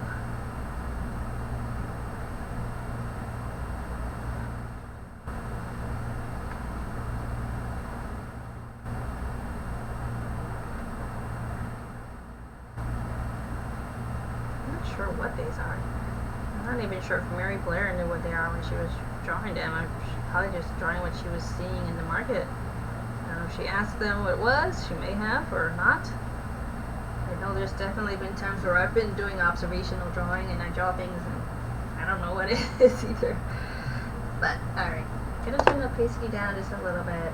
Speaker 1: Sure what these are. I'm not even sure if Mary Blair knew what they are when she was drawing them. I'm probably just drawing what she was seeing in the market. I don't know if she asked them what it was. She may have or not. I know there's definitely been times where I've been doing observational drawing and I draw things and I don't know what it is either. But alright, I'm gonna turn the opacity down just a little bit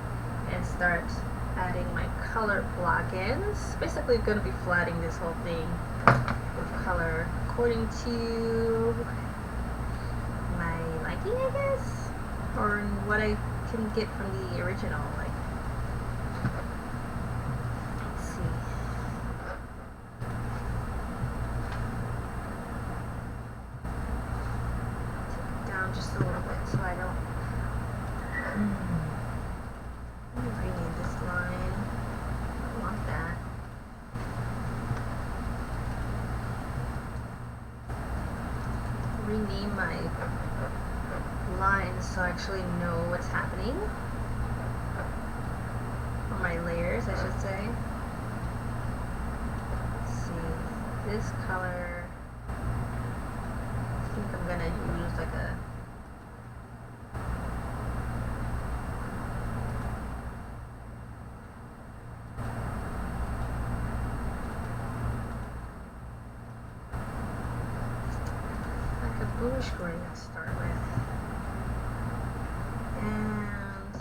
Speaker 1: and start adding my color block-ins. Basically I'm gonna be flatting this whole thing with color according to my liking, I guess, or what I can get from the original. Like, let's see. Take it down just a little bit so I don't. Let me rename this line. I don't want that. Rename my lines so I actually know what's happening, or my layers I should say. Let's see, this color, I think I'm gonna use like a bluish gray to start with, and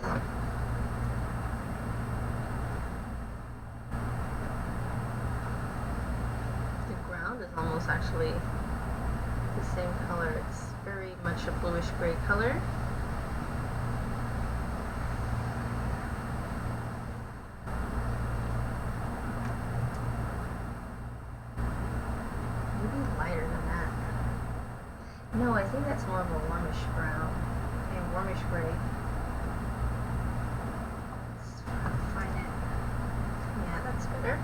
Speaker 1: the ground is almost actually the same color. It's very much a bluish gray color. No, I think that's more of a warmish brown. A warmish gray. Let's try to find it. Yeah, that's better.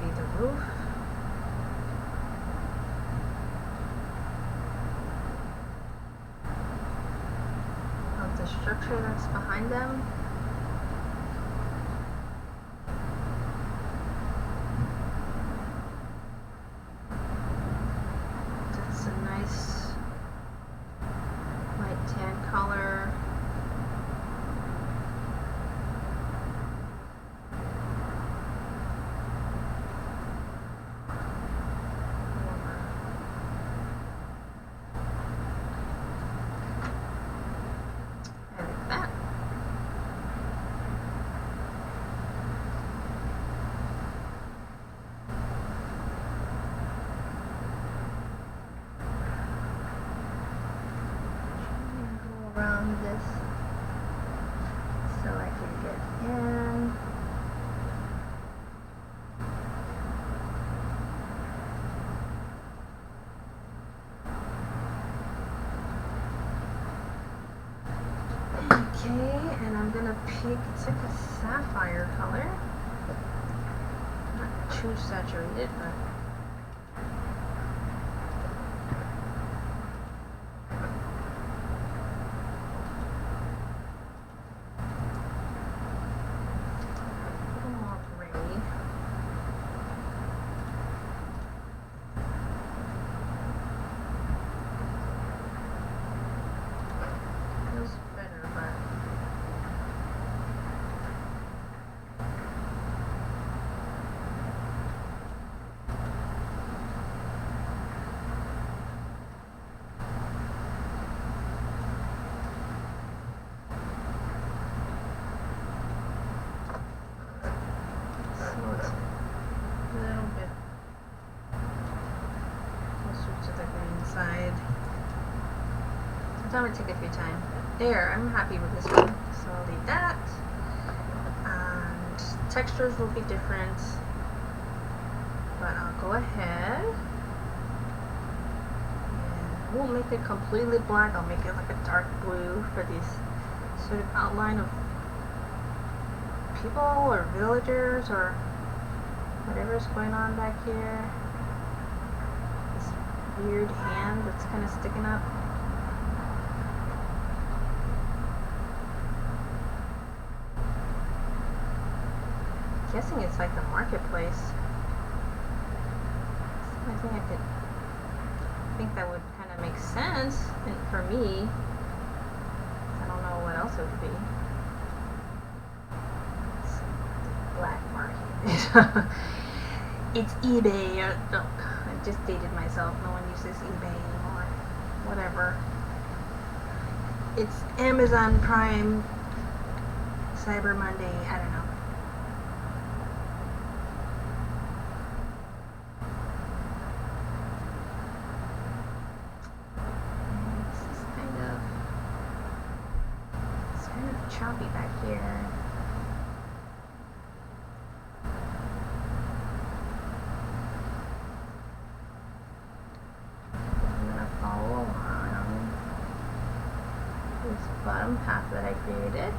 Speaker 1: Be the roof. Of the structure that's behind them. That's a nice light tan color. Around this so I can get in. Okay, and I'm gonna pick, it's like a sapphire color. Not too saturated, but that would take a few times. There, I'm happy with this one, so I'll leave that. And textures will be different, but I'll go ahead and I won't make it completely black. I'll make it like a dark blue for this sort of outline of people or villagers or whatever's going on back here. This weird hand that's kind of sticking up. I'm guessing it's like the marketplace. I think that would kind of make sense for me. I don't know what else it would be. It's black market. It's eBay. Look, I just dated myself. No one uses eBay anymore. Whatever. It's Amazon Prime, Cyber Monday. I don't know. Choppy back here. I'm gonna follow along this bottom path that I created.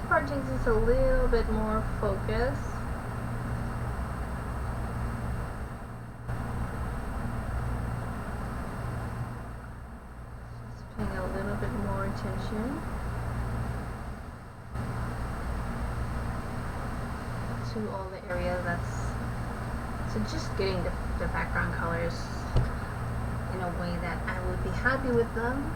Speaker 1: Part takes us a little bit more focus. attention to all the area so just getting the background colors in a way that I would be happy with them.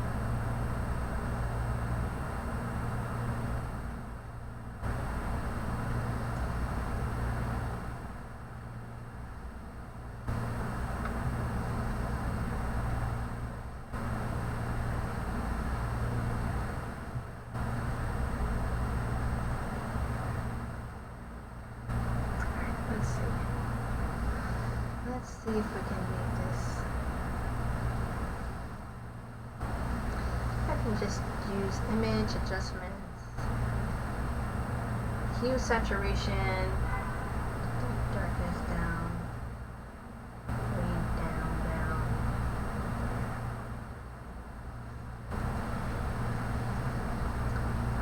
Speaker 1: Let's see if we can make this. I can just use image adjustments, hue saturation, darkness down, way down.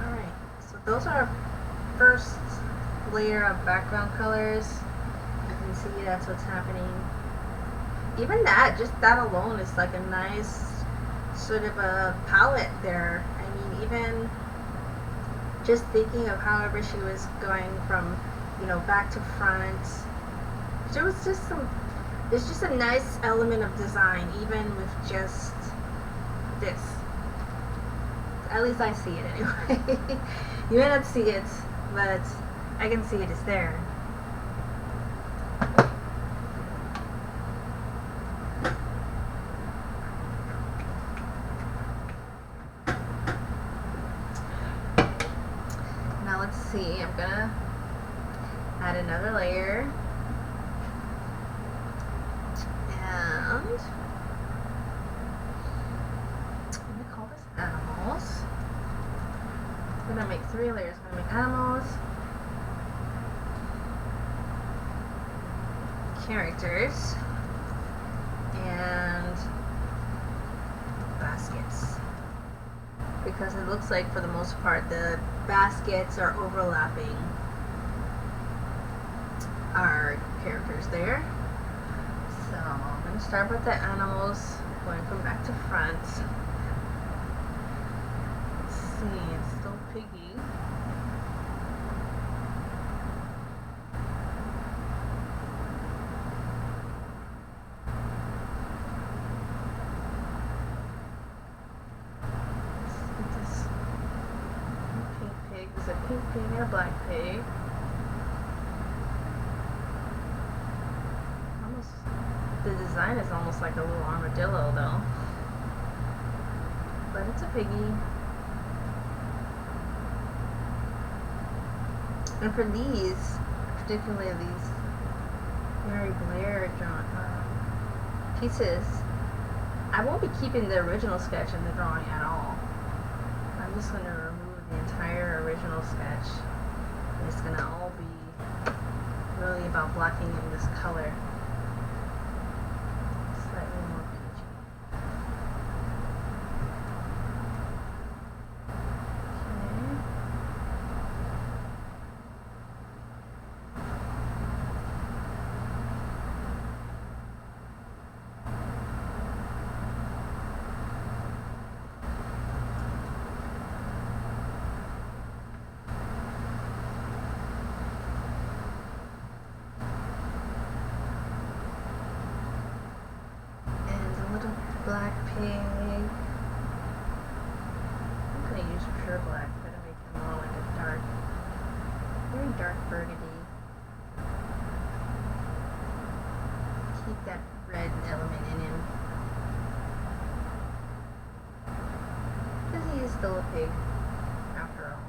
Speaker 1: Alright, so those are our first layer of background colors. See, that's what's happening. Even that, just that alone is like a nice sort of a palette there. I mean, even just thinking of however she was going from, you know, back to front, there was just there's just a nice element of design even with just this. At least I see it anyway. You may not see it, but I can see it is there. See, I'm gonna add another layer, and I'm gonna call this animals. I'm gonna make 3 layers. I'm gonna make animals, characters, and baskets. Because it looks like for the most part the baskets are overlapping our characters there. So I'm going to start with the animals, going from back to front. Let's see, it's still piggy. There's a pink pig and a black pig. Almost, the design is almost like a little armadillo though. But it's a piggy. And for these, particularly these Mary Blair drawn pieces, I won't be keeping the original sketch in the drawing at all. I'm just going to remove the entire original sketch. And it's going to all be really about blocking in this color. Slightly more peachy. Okay. Black pig. I'm going to use pure black, but to make it more like a dark, very dark burgundy. Keep that red element in him. Because he is still a pig, after all.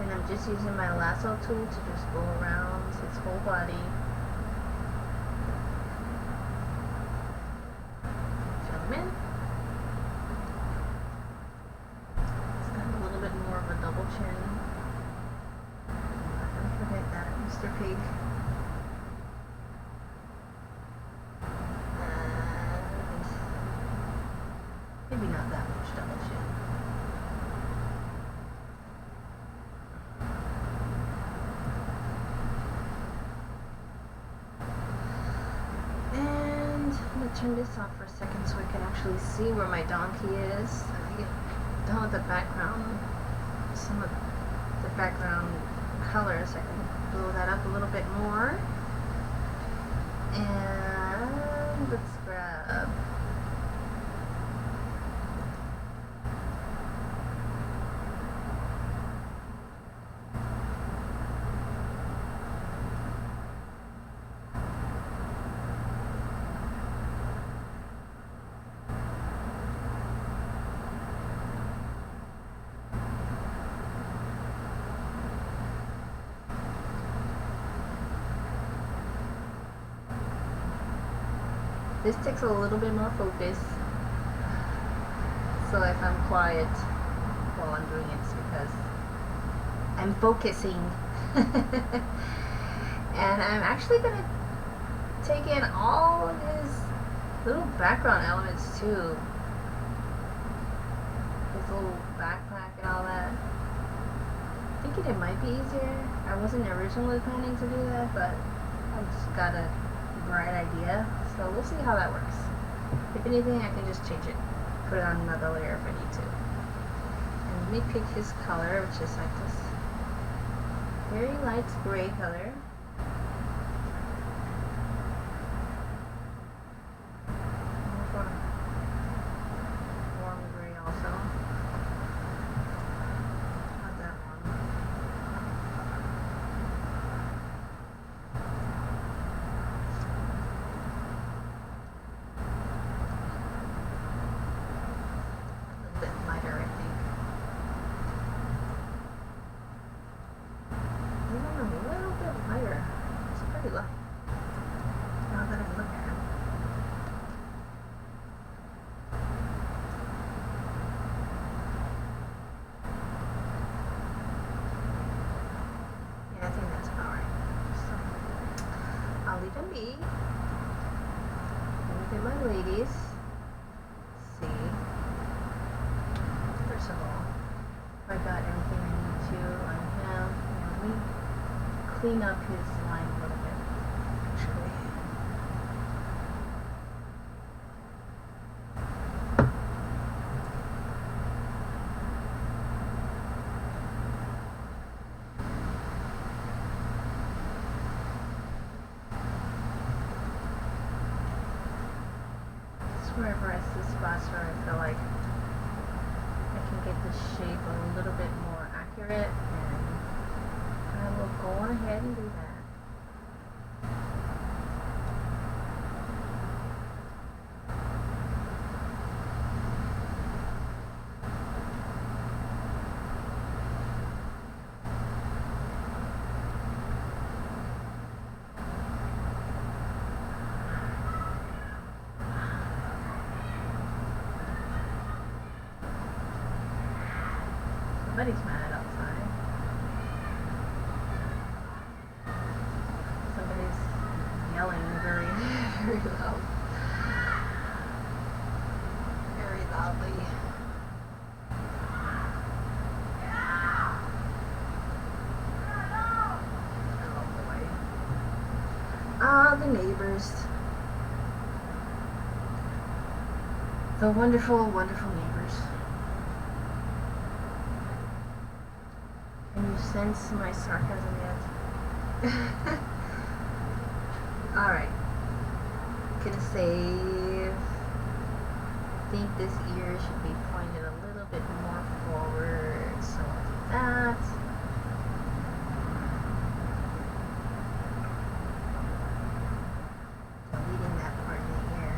Speaker 1: And I'm just using my lasso tool to just go around his whole body. It's got a little bit more of a double chin. Don't forget that, Mr. Pig. And maybe not that much double chin. And gonna turn this off for a second so I can actually see where my donkey is. I get done with the background, some of the background colors. I can blow that up a little bit more. And let's grab this takes a little bit more focus, so if I'm quiet while I'm doing it, it's because I'm focusing. And I'm actually going to take in all of his little background elements too. His little backpack and all that. Thinking it might be easier. I wasn't originally planning to do that, but I just got a bright idea. So we'll see how that works. If anything, I can just change it. Put it on another layer if I need to. And let me pick his color, which is like this very light gray color. Warm gray also. Not that warm. Leave him be. Look at my ladies. Let's see. First of all, I got everything I need to on him. Let me clean up his line a little bit, actually. Wherever I see spots where I feel like I can get the shape a little bit more accurate, and I will go on ahead and do that. Somebody's mad outside. Somebody's yelling very, very loud. Very loudly. Oh boy. Ah, the neighbors. The wonderful, wonderful neighbors. Can you sense my sarcasm yet? Alright. Gonna save. I think this ear should be pointed a little bit more forward. So I'll do that. Deleting that part of the ear.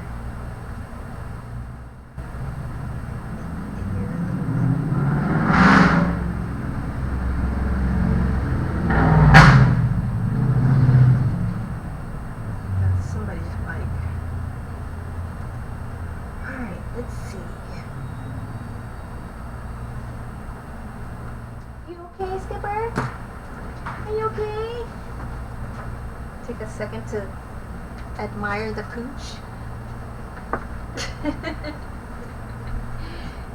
Speaker 1: Let's see. You okay, Skipper? Are you okay? Take a second to admire the pooch.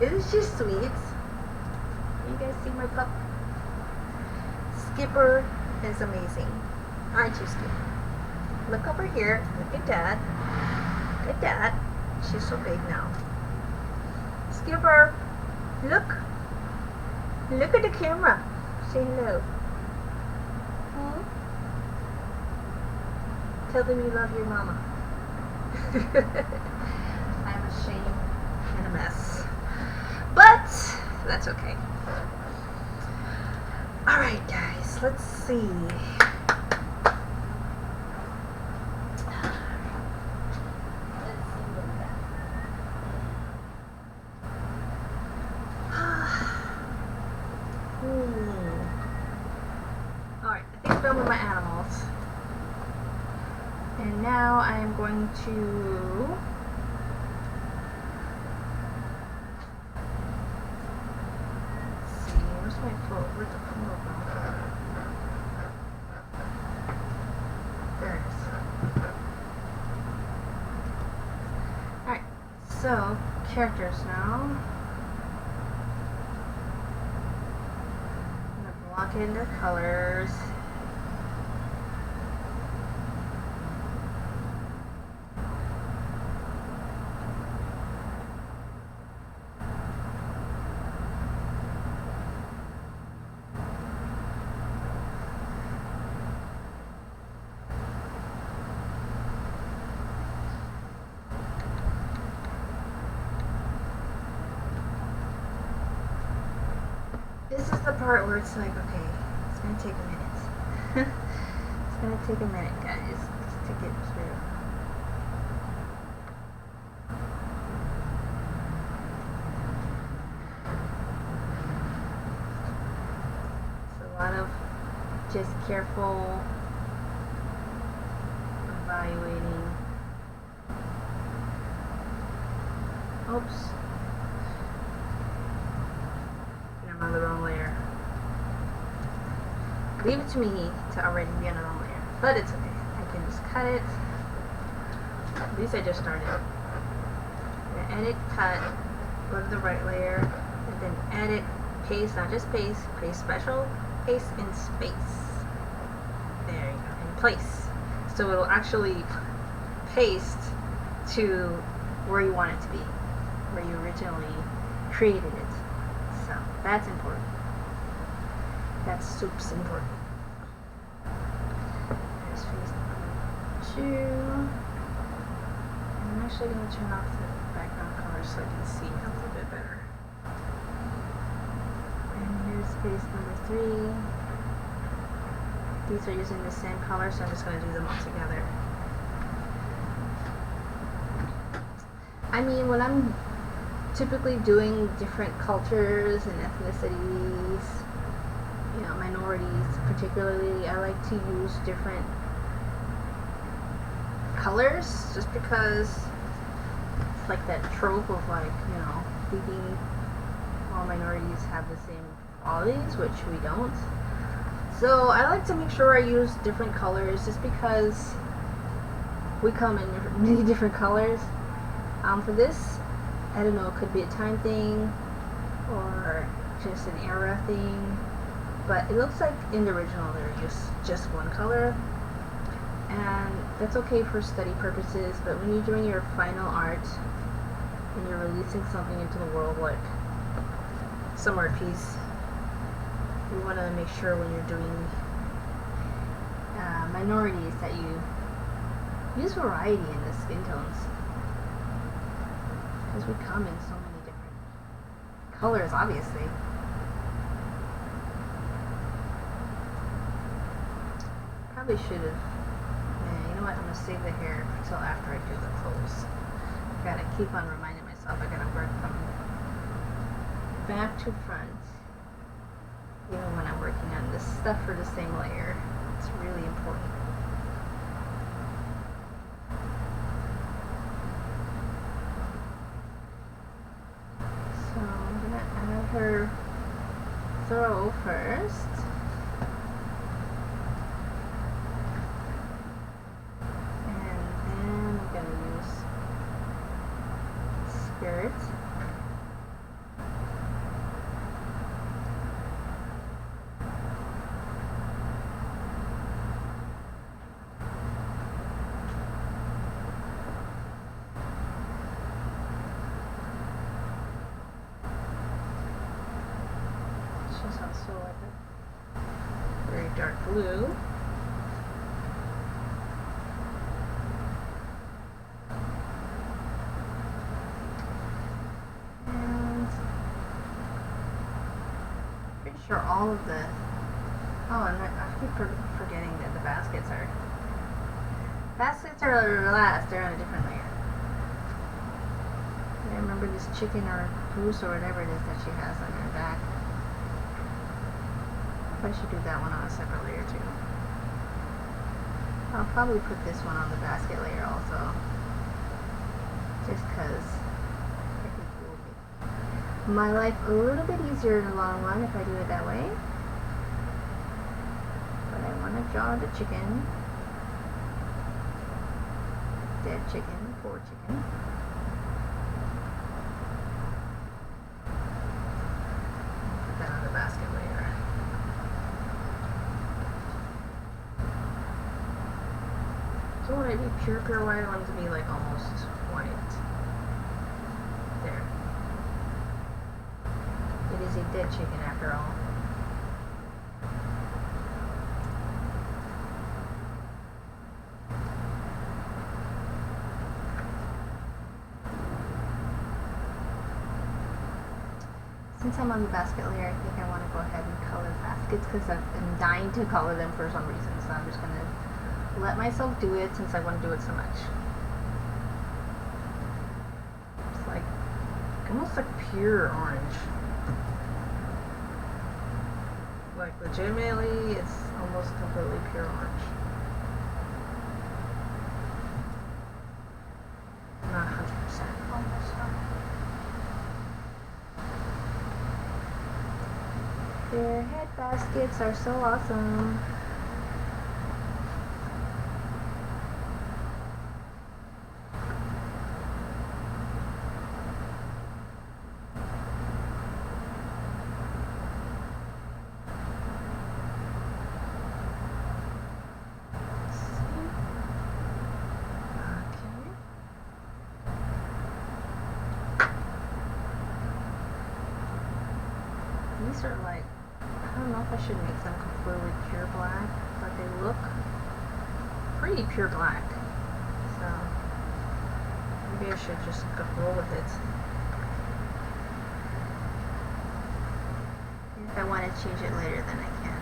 Speaker 1: It's just sweet. You guys see my pup? Skipper is amazing. Aren't you, Skipper? Look over here. Look at Dad. Like that. She's so big now. Skipper, look. Look at the camera. Say hello. Hmm? Tell them you love your mama. I'm ashamed and a mess. But that's okay. Alright guys, let's see. Alright, I think I'm done with my animals. And now I'm going to see, where's my float? Where's the float? There it is. Alright, so characters now. I'm gonna block in their colors. This is the part where it's like, okay, it's gonna take a minute. It's gonna take a minute, guys, just to get through. It's a lot of just careful evaluating. Oops. On the wrong layer. Leave it to me to already be on the wrong layer, but it's okay. I can just cut it. At least I just started. I'm gonna edit, cut, go to the right layer, and then edit, paste, not just paste, paste special, paste in space. There you go, in place. So it'll actually paste to where you want it to be, where you originally created it. So that's important. That's super important. There's face number 2. I'm actually going to turn off the background color so I can see a little bit better. And here's face number 3. These are using the same color, so I'm just going to do them all together. I mean, when I'm typically doing different cultures and ethnicities, you know, minorities particularly, I like to use different colors just because it's like that trope of like, you know, thinking all minorities have the same qualities, which we don't. So I like to make sure I use different colors just because we come in many different colors. For this, I don't know, it could be a time thing or just an era thing, but it looks like in the original they're just one color, and that's okay for study purposes. But when you're doing your final art and you're releasing something into the world like some art piece, you want to make sure when you're doing minorities that you use variety in the skin tones. Because we come in so many different colors, obviously. Probably should have. Man, you know what? I'm going to save the hair until after I do the clothes. Gotta keep on reminding myself I gotta work from back to front. Even when I'm working on this stuff for the same layer. It's really important. Her throw first, and then I'm going to use spirit. also like a very dark blue. And pretty sure all of the, oh, and I keep forgetting that the baskets are last, they're on a different layer. I remember this chicken or goose or whatever it is that she has on her back. I should do that one on a separate layer too. I'll probably put this one on the basket layer also, just because I think it will make my life a little bit easier in the long run if I do it that way. But I want to draw the chicken, dead chicken, poor chicken. Put that on the basket layer. So when I do pure white, I want it to be like almost white. There. It is a dead chicken after all. Since I'm on the basket layer, I think I want to go ahead and color baskets because I'm dying to color them for some reason. So I'm just going to let myself do it since I want to do it so much. It's like almost like pure orange. Like legitimately, it's almost completely pure orange. Not 100%, almost. Their head baskets are so awesome. These are like, I don't know if I should make them completely pure black, but they look pretty pure black. So maybe I should just roll with it. If I want to change it later, then I can.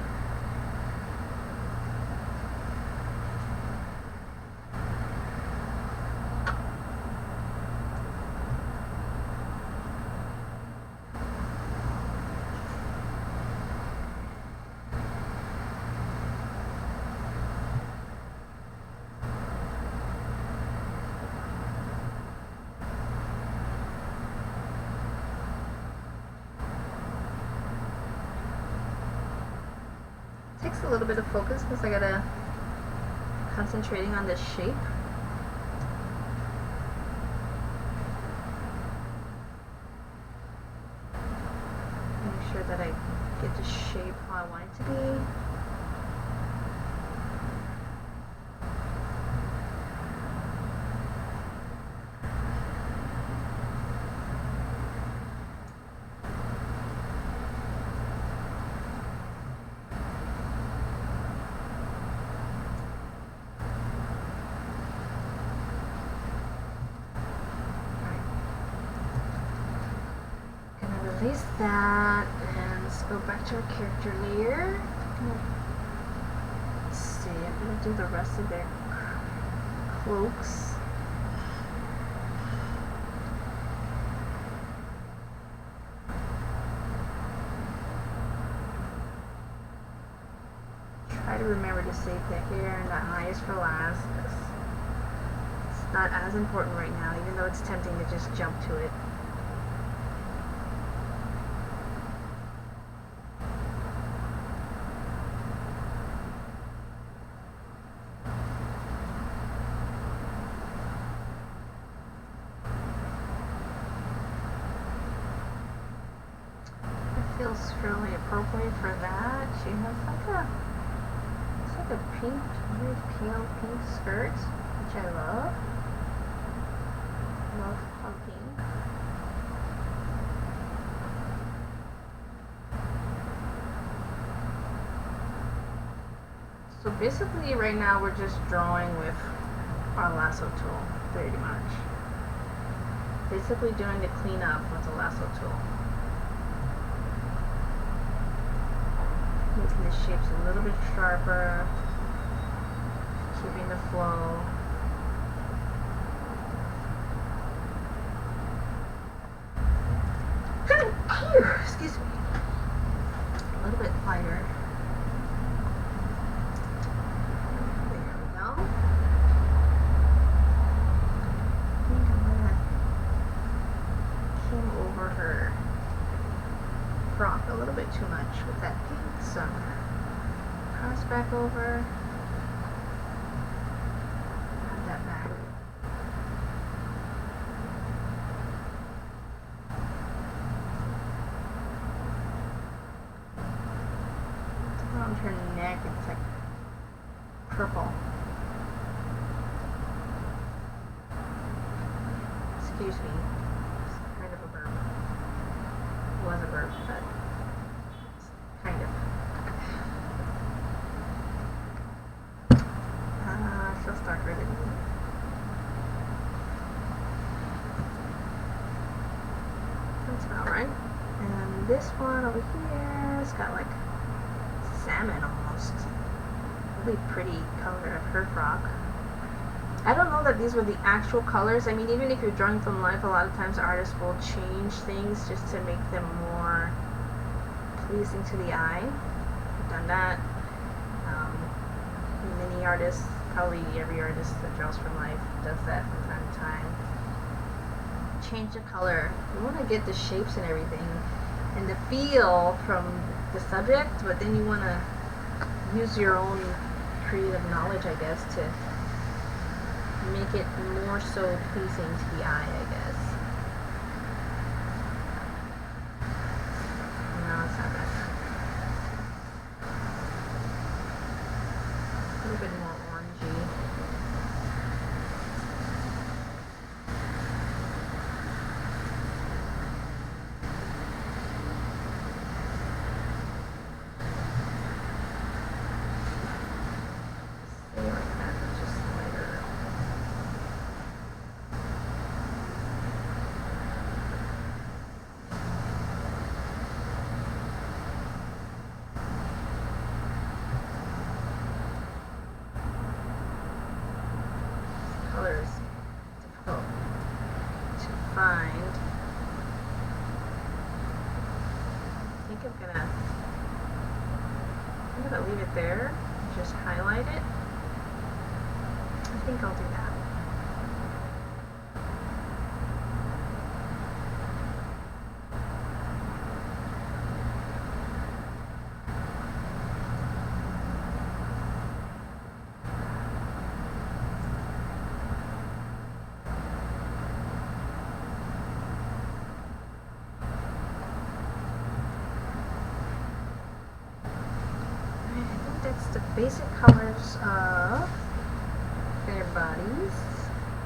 Speaker 1: Takes a little bit of focus because I gotta concentrating on the shape. Make sure that I get the shape how I want it to be. Release that and let's go back to our character layer. Let's see, I'm going to do the rest of their cloaks. Try to remember to save the hair and the eyes for last. It's not as important right now, even though it's tempting to just jump to it. Feels fairly appropriate for that. She has it's like a pink, very pale pink skirt, which I love. Love how pink. So basically right now we're just drawing with our lasso tool, pretty much. Basically doing the cleanup with the lasso tool. Making the shapes a little bit sharper, keeping the flow. Excuse me. A little bit lighter. There we go. I think I'm gonna came over her frock a little bit too much with that pink, so I'm gonna cross back over. Add that back. Around her neck, it's like purple. Excuse me. It's kind of a burp. It was a burp, but it's kind of. She'll start hurting me. That's about right. And this one over here, it's got like salmon almost. Really pretty color of her frock. I don't know that these were the actual colors. I mean, even if you're drawing from life, a lot of times artists will change things just to make them more pleasing to the eye. I've done that. Many artists, probably every artist that draws from life does that from time to time. Change the color. You want to get the shapes and everything and the feel from the subject, but then you want to use your own creative knowledge, I guess, to make it more so pleasing to the eye, I guess. No, it's not bad. A little bit more orangey. Stay like that, just lighter. Colors difficult to find. I'm gonna leave it there, just highlight it. I think I'll do that. That's the basic colors of their bodies.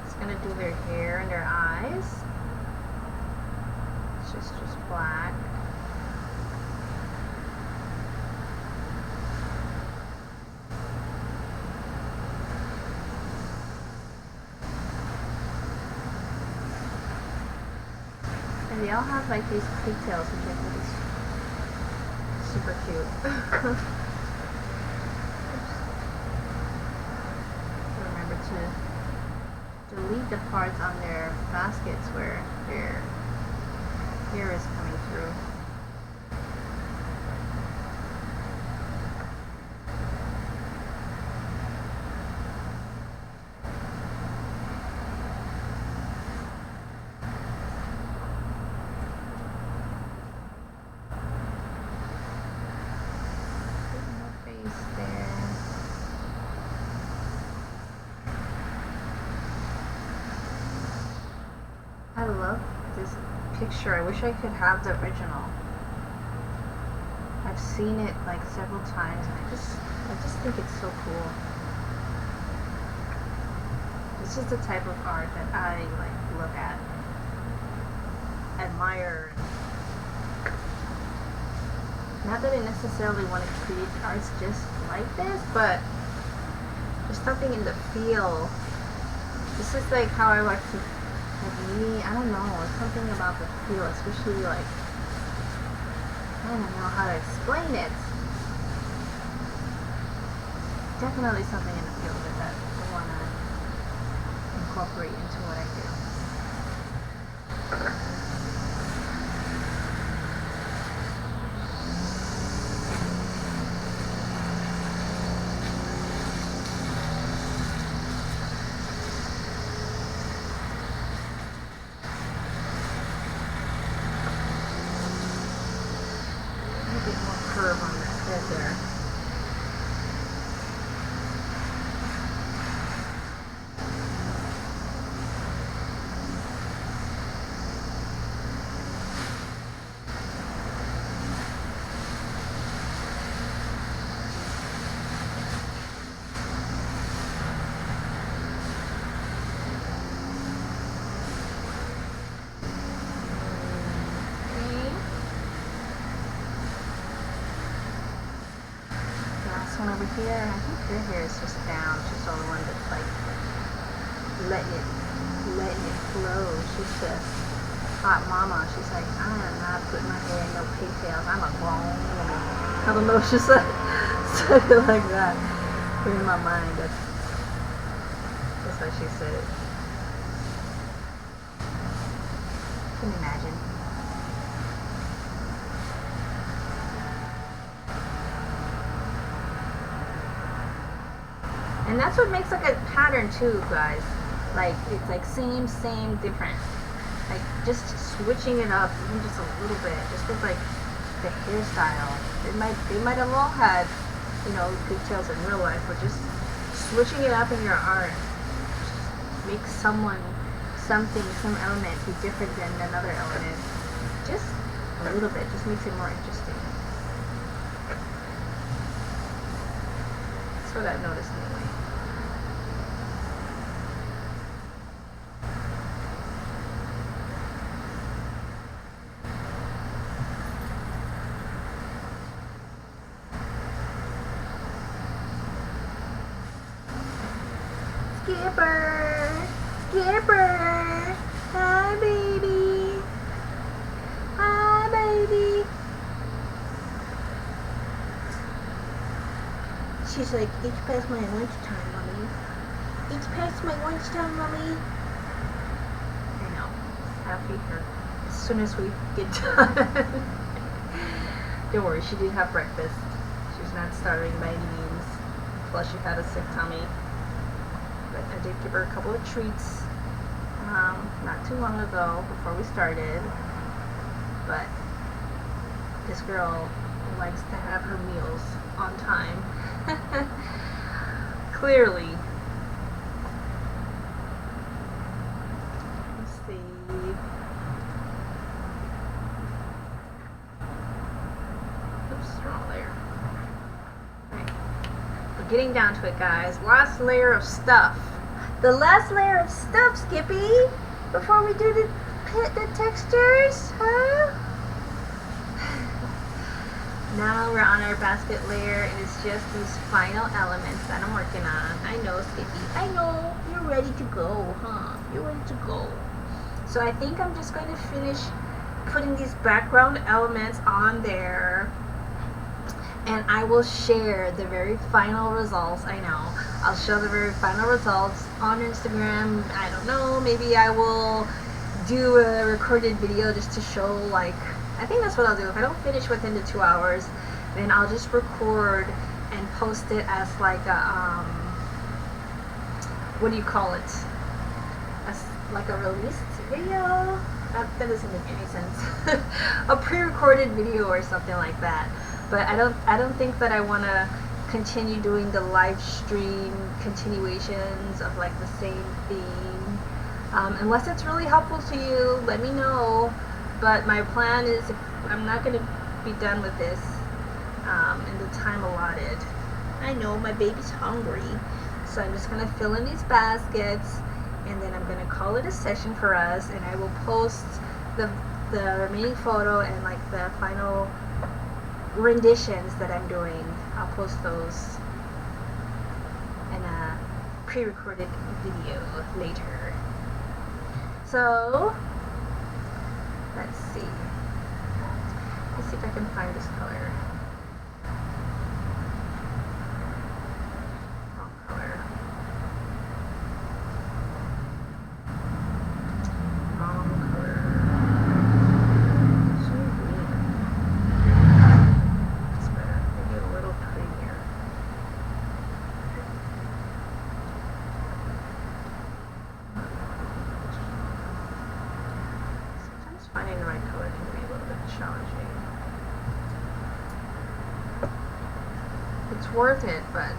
Speaker 1: It's gonna do their hair and their eyes. It's just black. And they all have like these pigtails, which I think is super cute. To delete the parts on their baskets where their hair is coming through. No face there. I love this picture. I wish I could have the original. I've seen it like several times and I just think it's so cool. This is the type of art that I like look at, admire. Not that I necessarily want to create arts just like this, but There's something in the feel. This is like how I like to, I don't know, it's something about the feel, especially like, I don't know how to explain it. Definitely something in the feel of it that I want to incorporate into what I do. A bit more curve on that head there. One over here, I think her hair is just down. She's the only one that's like letting it flow. She's the hot mama. She's like, I am not putting my hair in no pigtails. I'm a grown woman. I don't know, she said something like that. But in my mind, that's what she said. Can you imagine? And that's what makes like a pattern too, guys. Like it's like same, different. Like just switching it up even just a little bit, just with like the hairstyle. They might have all had, you know, pigtails in real life, but just switching it up in your art makes some element be different than another element. Just a little bit, just makes it more interesting. That's what I've noticed anyway. Skipper, hi baby, She's like, it's past my lunchtime, mommy. It's past my lunchtime, mommy. I know, I'll feed her as soon as we get done. Don't worry, she did have breakfast. She's not starving by any means. Plus she had a sick tummy. But I did give her a couple of treats not too long ago before we started. But this girl likes to have her meals on time. Clearly. Let's see. Oops, wrong layer. Alright. We're getting down to it, guys. Last layer of stuff. The last layer of stuff, Skippy, before we do the textures, huh? Now we're on our basket layer, and it's just these final elements that I'm working on. I know, Skippy, I know, you're ready to go, huh? You're ready to go. So I think I'm just going to finish putting these background elements on there, and I will share the very final results. I know, I'll show the very final results on Instagram. I don't know, maybe I will do a recorded video just to show, like, I think that's what I'll do. If I don't finish within the 2 hours, then I'll just record and post it as like a, what do you call it? As like a released video? That doesn't make any sense. A pre-recorded video or something like that. But I don't think that I want to continue doing the live stream continuations of like the same theme. Unless it's really helpful to you, let me know. But my plan is, if I'm not going to be done with this in the time allotted. I know my baby's hungry, so I'm just going to fill in these baskets, and then I'm going to call it a session for us, and I will post the remaining photo and like the final renditions that I'm doing. I'll post those in a pre-recorded video later. So let's see. Let's see if I can find this color. Wrong color. Wrong color. So weird. It's better. Maybe a little prettier. Sometimes finding the right color can be a little bit challenging. It's worth it, but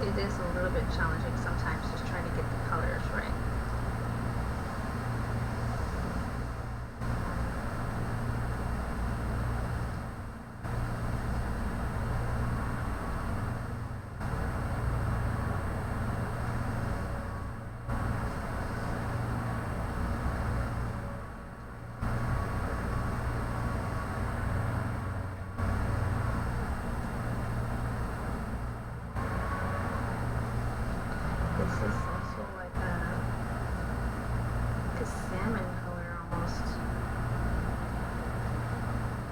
Speaker 1: it is a little bit challenging sometimes just trying to get the colors right. This is also like a salmon color almost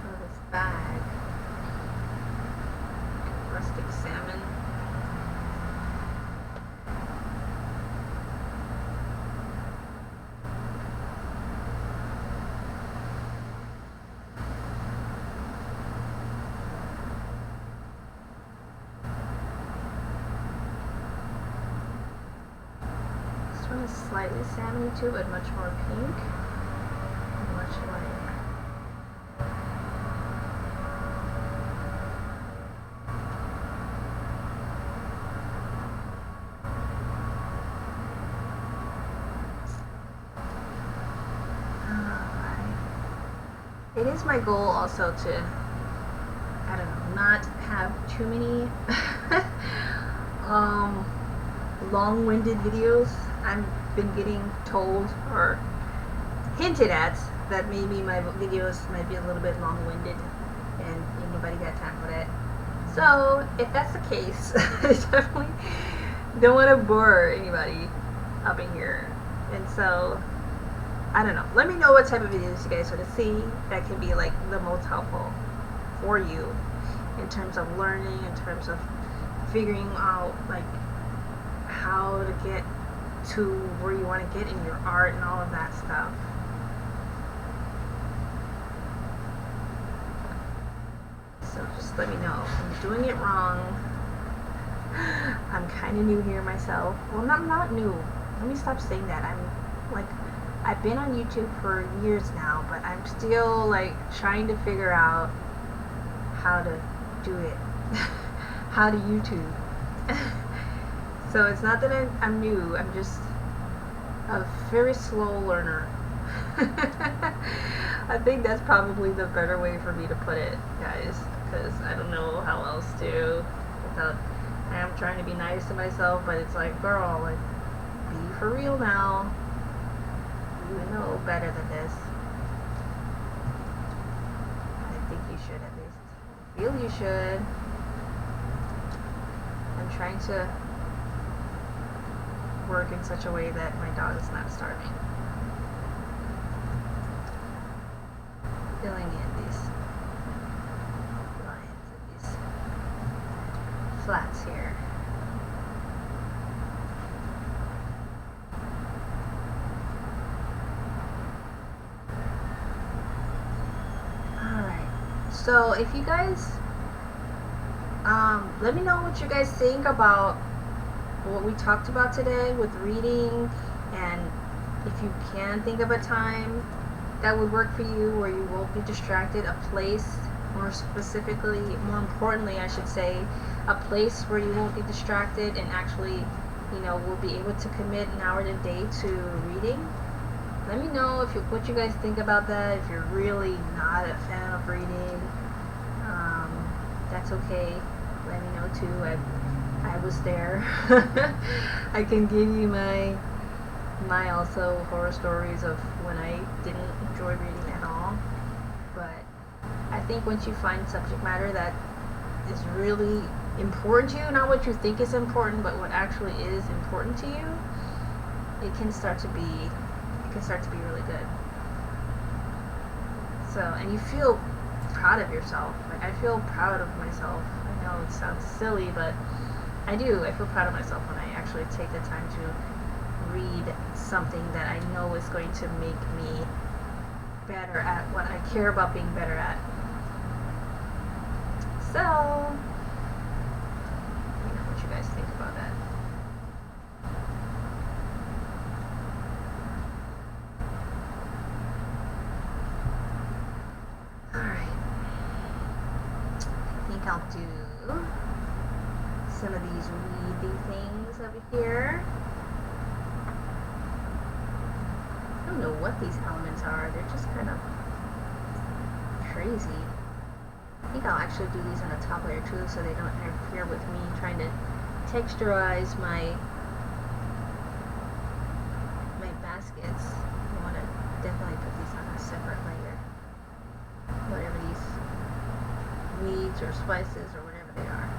Speaker 1: for this bag. Rustic salmon. This one is slightly salmony too, but much more pink and much lighter. Alright. It is my goal also to, I don't know, not have too many long-winded videos. I've been getting told or hinted at that maybe my videos might be a little bit long-winded and ain't nobody got time for that. So if that's the case, I definitely don't want to bore anybody up in here. And so I don't know. Let me know what type of videos you guys want to see that can be like the most helpful for you in terms of learning, in terms of figuring out like how to get to where you want to get in your art and all of that stuff. So just let me know if I'm doing it wrong. I'm kind of new here myself. Well, I'm not new. Let me stop saying that. I've been on YouTube for years now, but I'm still like trying to figure out how to do it. How to YouTube. So it's not that I'm new, I'm just a very slow learner. I think that's probably the better way for me to put it, guys, because I don't know how else to without, I am trying to be nice to myself, but it's like, girl, like, be for real now. You know better than this. I think you should at least. Feel you should. I'm trying to work in such a way that my dog is not starving. Filling in these lines and these flats here. Alright, so if you guys let me know what you guys think about what we talked about today with reading, and if you can think of a time that would work for you where you won't be distracted, a place, more specifically, more importantly I should say, a place where you won't be distracted and actually, you know, will be able to commit an hour a day to reading. Let me know if what you guys think about that. If you're really not a fan of reading, that's okay. Let me know too. I was there. I can give you my also horror stories of when I didn't enjoy reading at all. But I think once you find subject matter that is really important to you, not what you think is important, but what actually is important to you, it can start to be really good. So, and you feel proud of yourself. Like, I feel proud of myself. I know it sounds silly, but I do. I feel proud of myself when I actually take the time to read something that I know is going to make me better at what I care about being better at. So, you know what you guys think about that. Alright. I think I'll do some of these weedy things over here. I don't know what these elements are. They're just kind of crazy. I think I'll actually do these on the top layer too, so they don't interfere with me trying to texturize my baskets. I want to definitely put these on a separate layer. Whatever these weeds or spices or whatever they are.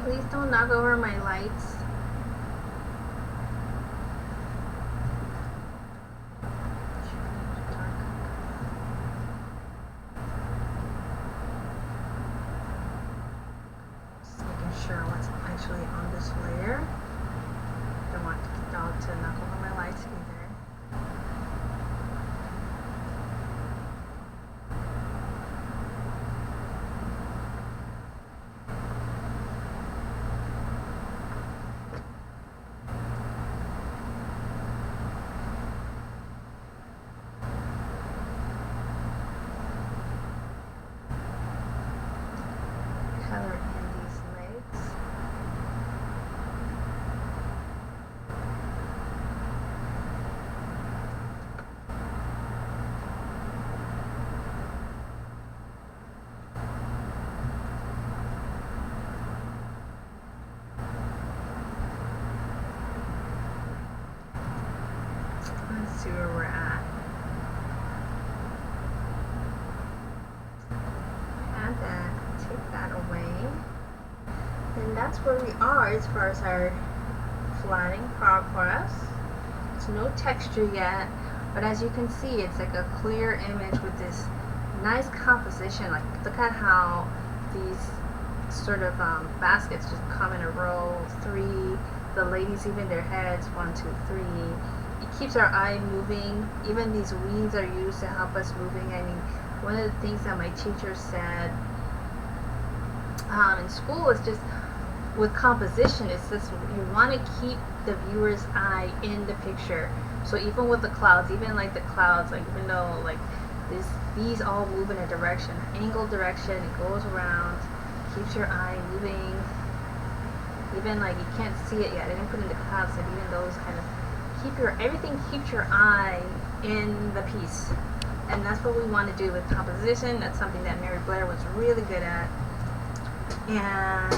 Speaker 1: Please don't knock over my lights. Just making sure what's actually on this layer. Don't want the dog to knock over my lights either. See where we're at. Add that, take that away. And that's where we are as far as our flattening progress. There's no texture yet, but as you can see, it's like a clear image with this nice composition. Like, look at how these sort of baskets just come in a row, 3. The ladies, even their heads, 1, 2, 3. It keeps our eye moving. Even these weeds are used to help us moving. I mean, one of the things that my teacher said in school is just with composition, it's just you want to keep the viewer's eye in the picture. So even with the clouds, even like the clouds, like even though like these all move in a direction, angled direction, it goes around, keeps your eye moving. Even like you can't see it yet. I didn't put in the clouds, but even those kind of everything keeps your eye in the piece. And that's what we want to do with composition. That's something that Mary Blair was really good at. And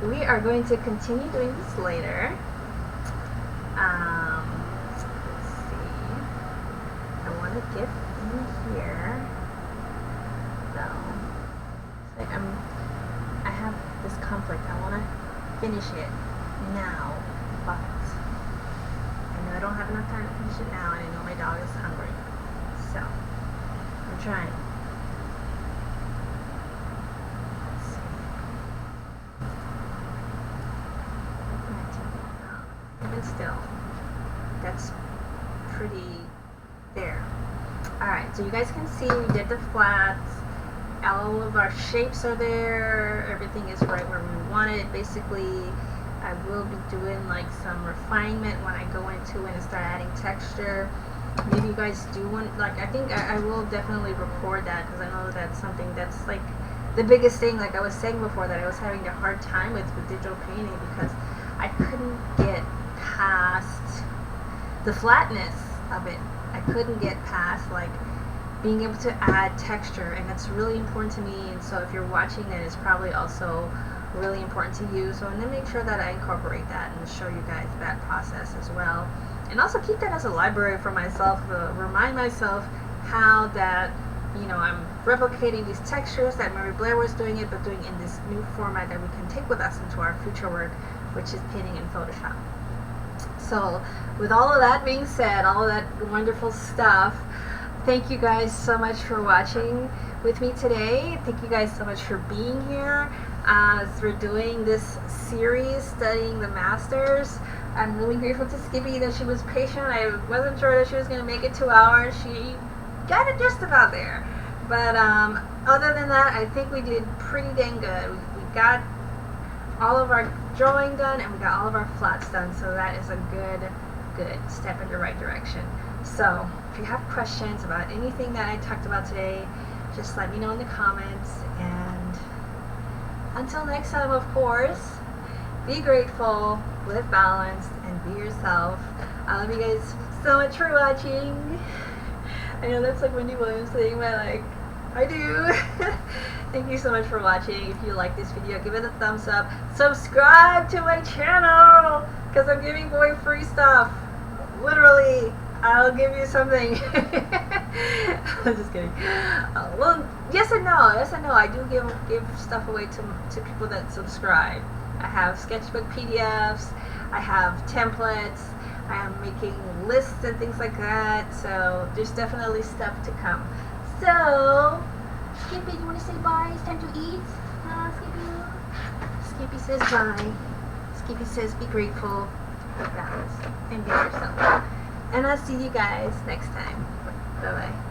Speaker 1: we are going to continue doing this later. Let's see. I want to get in here. So it's like I have this conflict. I want to finish it now. But I know I don't have enough time to finish it now, and I know my dog is hungry. So, I'm trying. Let's see. Even still, that's pretty there. Alright, so you guys can see we did the flats. All of our shapes are there. Everything is right where we want it. Basically, I will be doing like some refinement when I go into it and start adding texture. Maybe you guys do want, like, I think I will definitely record that, because I know that's something that's like the biggest thing, like I was saying before, that I was having a hard time with digital painting, because I couldn't get past the flatness of it. I couldn't get past like being able to add texture, and that's really important to me. And so if you're watching it, it's probably also really important to you. So I'm going to make sure that I incorporate that and show you guys that process as well. And also keep that as a library for myself, remind myself how that, you know, I'm replicating these textures that Mary Blair was doing it, but doing in this new format that we can take with us into our future work, which is painting in Photoshop. So with all of that being said, all of that wonderful stuff, thank you guys so much for watching with me today. Thank you guys so much for being here as we're doing this series, Studying the Masters. I'm really grateful to Skippy that she was patient. I wasn't sure that she was going to make it 2 hours. She got it just about there. But other than that, I think we did pretty dang good. We got all of our drawing done, and we got all of our flats done, so that is a good step in the right direction. So if you have questions about anything that I talked about today, just let me know in the comments. And until next time, of course, be grateful, live balanced, and be yourself. I love you guys so much for watching. I know that's like Wendy Williams saying, but like, I do. Thank you so much for watching. If you like this video, give it a thumbs up. Subscribe to my channel, because I'm giving away free stuff. Literally, I'll give you something. I'm just kidding. Well, yes and no. Yes and no. I do give stuff away to people that subscribe. I have sketchbook PDFs. I have templates. I am making lists and things like that. So there's definitely stuff to come. So, Skippy, you want to say bye? It's time to eat. Skippy. Skippy says bye. Skippy says be grateful, be balanced, and be yourself. And I'll see you guys next time. Bye bye.